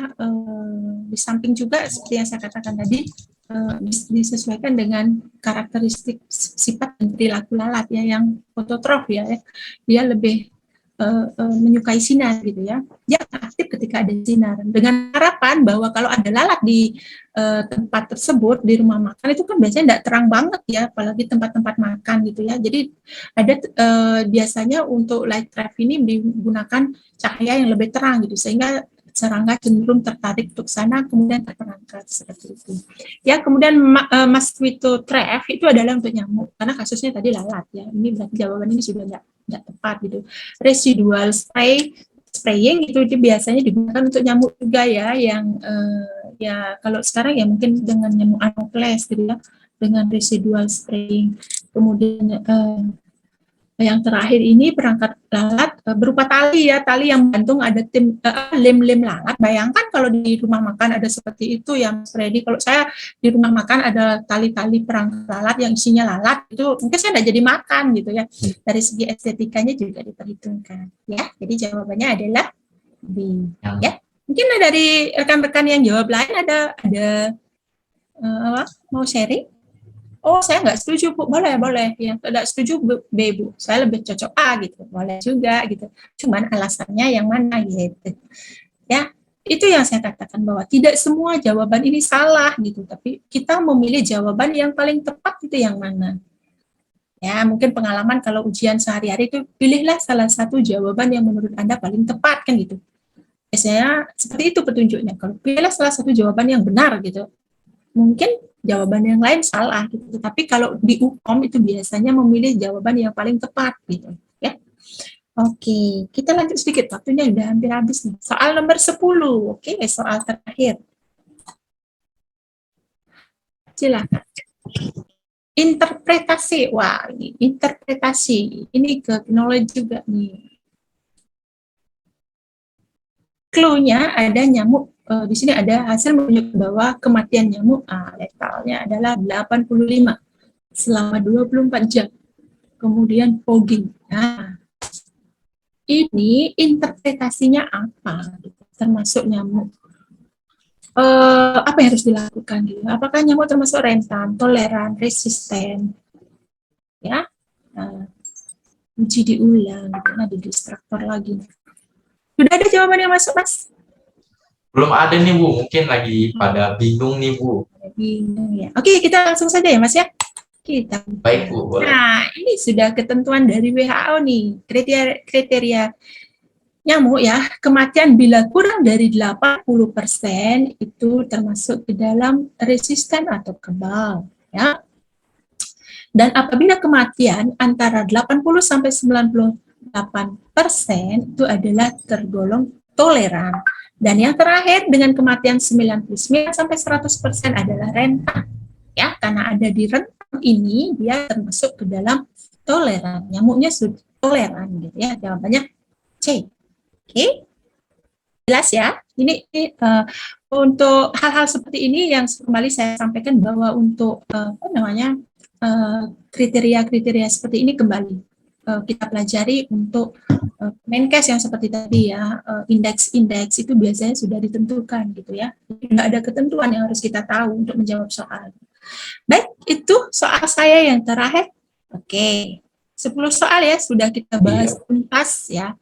di samping juga seperti yang saya katakan tadi, disesuaikan dengan karakteristik sifat dan perilaku lalat ya, yang fototrof ya, dia lebih menyukai sinar gitu ya, dia aktif ketika ada sinar, dengan harapan bahwa kalau ada lalat di tempat tersebut, di rumah makan itu kan biasanya tidak terang banget ya, apalagi tempat-tempat makan gitu ya. Jadi ada biasanya untuk light trap ini digunakan cahaya yang lebih terang gitu, sehingga serangga cenderung tertarik untuk sana, kemudian terperangkap seperti itu. Ya, kemudian mosquito trap itu adalah untuk nyamuk, karena kasusnya tadi lalat ya. Ini berarti jawaban ini sudah tidak tepat gitu. Residual spraying itu biasanya digunakan untuk nyamuk juga ya, yang ya kalau sekarang ya mungkin dengan nyamuk Anopheles gitu ya, dengan residual spraying. Kemudian yang terakhir ini perangkat lalat berupa tali ya, tali yang gantung ada lem-lem lalat. Bayangkan kalau di rumah makan ada seperti itu yang Freddy. Kalau saya di rumah makan ada tali-tali perangkat lalat yang isinya lalat, itu mungkin saya tidak jadi makan gitu ya. Dari segi estetikanya juga diperhitungkan ya. Jadi jawabannya adalah B ya. Mungkin dari rekan-rekan yang jawab lain ada Mau sharing? Oh, saya nggak setuju, Bu. Boleh, boleh. Yang tidak setuju, B, Bu. Saya lebih cocok A, gitu. Boleh juga, gitu. Cuman alasannya yang mana, gitu. Ya, itu yang saya katakan bahwa tidak semua jawaban ini salah, gitu. Tapi kita memilih jawaban yang paling tepat itu yang mana. Ya, mungkin pengalaman kalau ujian sehari-hari itu, pilihlah salah satu jawaban yang menurut Anda paling tepat, kan gitu. Biasanya seperti itu petunjuknya. Kalau pilihlah salah satu jawaban yang benar, gitu. Mungkin jawaban yang lain salah gitu. Tapi kalau di UKOM itu biasanya memilih jawaban yang paling tepat gitu ya. Oke, kita lanjut sedikit, waktunya udah hampir habis nih. Soal nomor 10. Oke, soal terakhir. Silakan. Interpretasi. Wah, ini interpretasi. Ini ke knowledge juga nih. Clue-nya ada nyamuk. Di sini ada hasil menunjukkan bahwa kematian nyamuk letalnya adalah 85 selama 24 jam. Kemudian fogging. Nah, ini interpretasinya apa? Termasuk nyamuk. Apa yang harus dilakukan? Gitu? Apakah nyamuk termasuk rentan, toleran, resisten? Ya, uji diulang. Gitu. Nah, di distraktor lagi. Sudah ada jawaban yang masuk, Mas? Belum ada nih Bu, mungkin lagi pada bingung nih Bu. Bingung ya. Oke, kita langsung saja ya Mas ya. Kita. Baik Bu, boleh. Nah, ini sudah ketentuan dari WHO nih, kriteria nyamuk ya. Kematian bila kurang dari 80% itu termasuk di dalam resisten atau kebal ya. Dan apabila kematian antara 80 sampai 98% itu adalah tergolong toleran. Dan yang terakhir dengan kematian 99 sampai 100% adalah rentan. Ya, karena ada di rentan ini dia termasuk ke dalam toleran. Nyamuknya sudah toleran gitu ya. Jawabannya C. Oke. Jelas ya? Ini untuk hal-hal seperti ini yang kembali saya sampaikan bahwa untuk kriteria-kriteria seperti ini kembali kita pelajari untuk Menkes yang seperti tadi ya, indeks-indeks itu biasanya sudah ditentukan gitu ya. Nggak ada ketentuan yang harus kita tahu untuk menjawab soal. Baik, itu soal saya yang terakhir. Oke, 10 soal ya sudah kita bahas tuntas ya.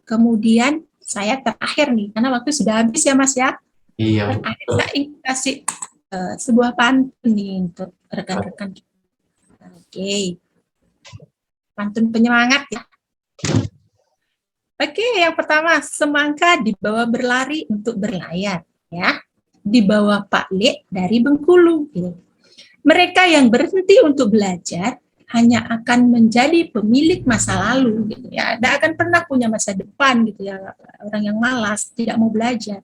Kemudian saya terakhir nih, karena waktu sudah habis ya Mas ya. Iya. Terakhir saya ingin kasih sebuah pantun nih untuk rekan-rekan. Oke. Pantun penyemangat ya. Oke, yang pertama, semangka dibawa berlari untuk berlayar ya. Dibawa Pak Le dari Bengkulu gitu. Mereka yang berhenti untuk belajar hanya akan menjadi pemilik masa lalu gitu ya. Tidak akan pernah punya masa depan gitu ya. Orang yang malas, tidak mau belajar,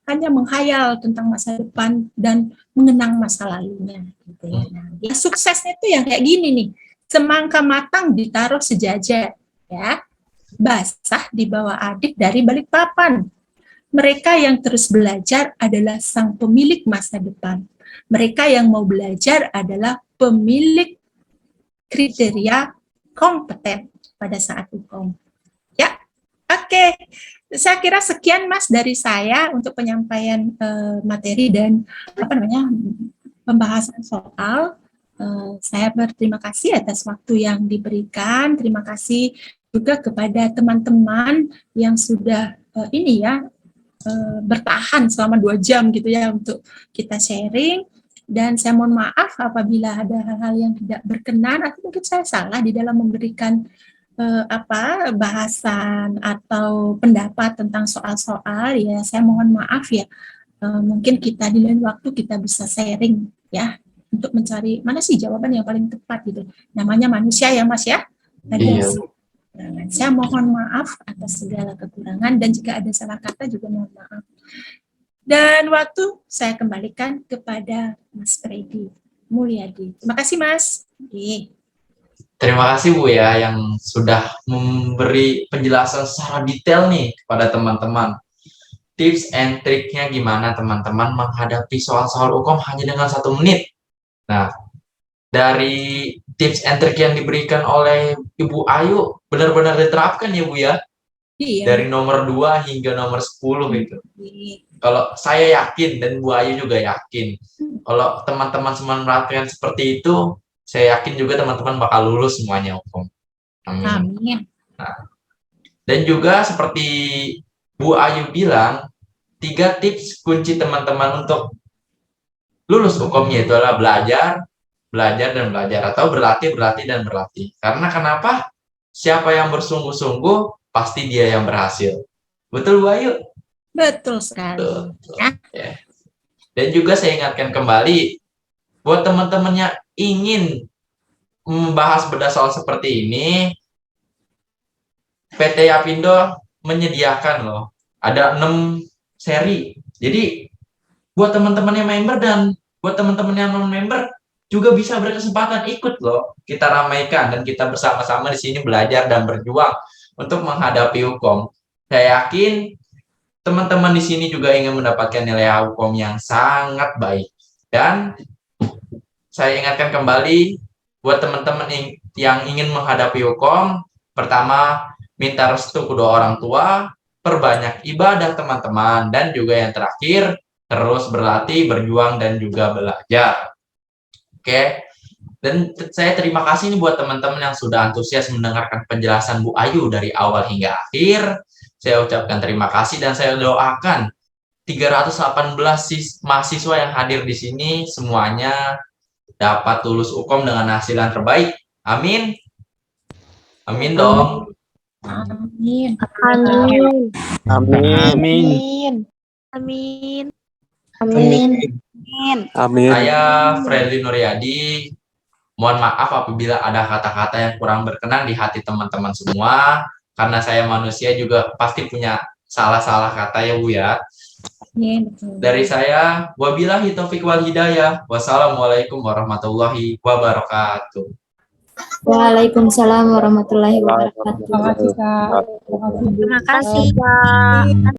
hanya menghayal tentang masa depan dan mengenang masa lalunya gitu ya. Nah, yang suksesnya itu yang kayak gini nih. Semangka matang ditaruh sejajar, ya, basah dibawa adik dari Balikpapan. Mereka yang terus belajar adalah sang pemilik masa depan. Mereka yang mau belajar adalah pemilik kriteria kompeten pada saat UKOM. Ya, oke. Saya kira sekian Mas dari saya untuk penyampaian materi dan pembahasan soal. Saya berterima kasih atas waktu yang diberikan. Terima kasih juga kepada teman-teman yang sudah bertahan selama 2 jam gitu ya untuk kita sharing. Dan saya mohon maaf apabila ada hal-hal yang tidak berkenan atau mungkin saya salah di dalam memberikan bahasan atau pendapat tentang soal-soal ya. Saya mohon maaf ya. Mungkin kita di lain waktu kita bisa sharing ya, untuk mencari mana sih jawaban yang paling tepat gitu. Namanya manusia ya Mas ya. Ada saya mohon maaf atas segala kekurangan dan jika ada salah kata juga mohon maaf. Dan waktu saya kembalikan kepada Mas Freddy Mulyadi. Terima kasih Mas. Terima kasih Bu ya yang sudah memberi penjelasan secara detail nih kepada teman-teman. Tips and triknya gimana teman-teman menghadapi soal-soal UKOM hanya dengan 1 menit. Nah, dari tips and trick yang diberikan oleh Ibu Ayu benar-benar diterapkan ya Bu ya? Iya. Dari nomor 2 hingga nomor 10 gitu. Kalau saya yakin dan Bu Ayu juga yakin, kalau teman-teman semua melakukan seperti itu, saya yakin juga teman-teman bakal lulus semuanya hukum. Amin. Amin. Dan juga seperti Bu Ayu bilang, 3 tips kunci teman-teman untuk lulus hukumnya itu adalah belajar, belajar dan belajar, atau berlatih, berlatih dan berlatih. Karena kenapa? Siapa yang bersungguh-sungguh pasti dia yang berhasil. Betul Bu Ayu? Betul sekali. Betul. Ya. Dan juga saya ingatkan kembali buat teman-teman yang ingin membahas bedah soal seperti ini, PT Apindo menyediakan loh, ada 6 seri. Jadi buat teman-teman yang member dan buat teman-teman yang non member juga bisa berkesempatan ikut loh. Kita ramaikan dan kita bersama-sama di sini belajar dan berjuang untuk menghadapi hukum. Saya yakin teman-teman di sini juga ingin mendapatkan nilai hukum yang sangat baik. Dan saya ingatkan kembali buat teman-teman yang ingin menghadapi hukum, pertama minta restu kedua orang tua, perbanyak ibadah teman-teman, dan juga yang terakhir terus berlatih, berjuang dan juga belajar. Oke. Dan saya terima kasih nih buat teman-teman yang sudah antusias mendengarkan penjelasan Bu Ayu dari awal hingga akhir. Saya ucapkan terima kasih dan saya doakan 318 mahasiswa yang hadir di sini semuanya dapat lulus hukum dengan hasil yang terbaik. Amin. Amin dong. Amin. Amin. Amin. Amin. Amin. Amin. Saya Fredly Nuryadi. Mohon maaf apabila ada kata-kata yang kurang berkenan di hati teman-teman semua. Karena saya manusia juga pasti punya salah-salah kata ya Bu ya. Amin. Betul. Dari saya, wabillahi taufik wal hidayah. Wassalamualaikum warahmatullahi wabarakatuh. Waalaikumsalam warahmatullahi wabarakatuh. Terima kasih, Kak. Terima kasih, Kak.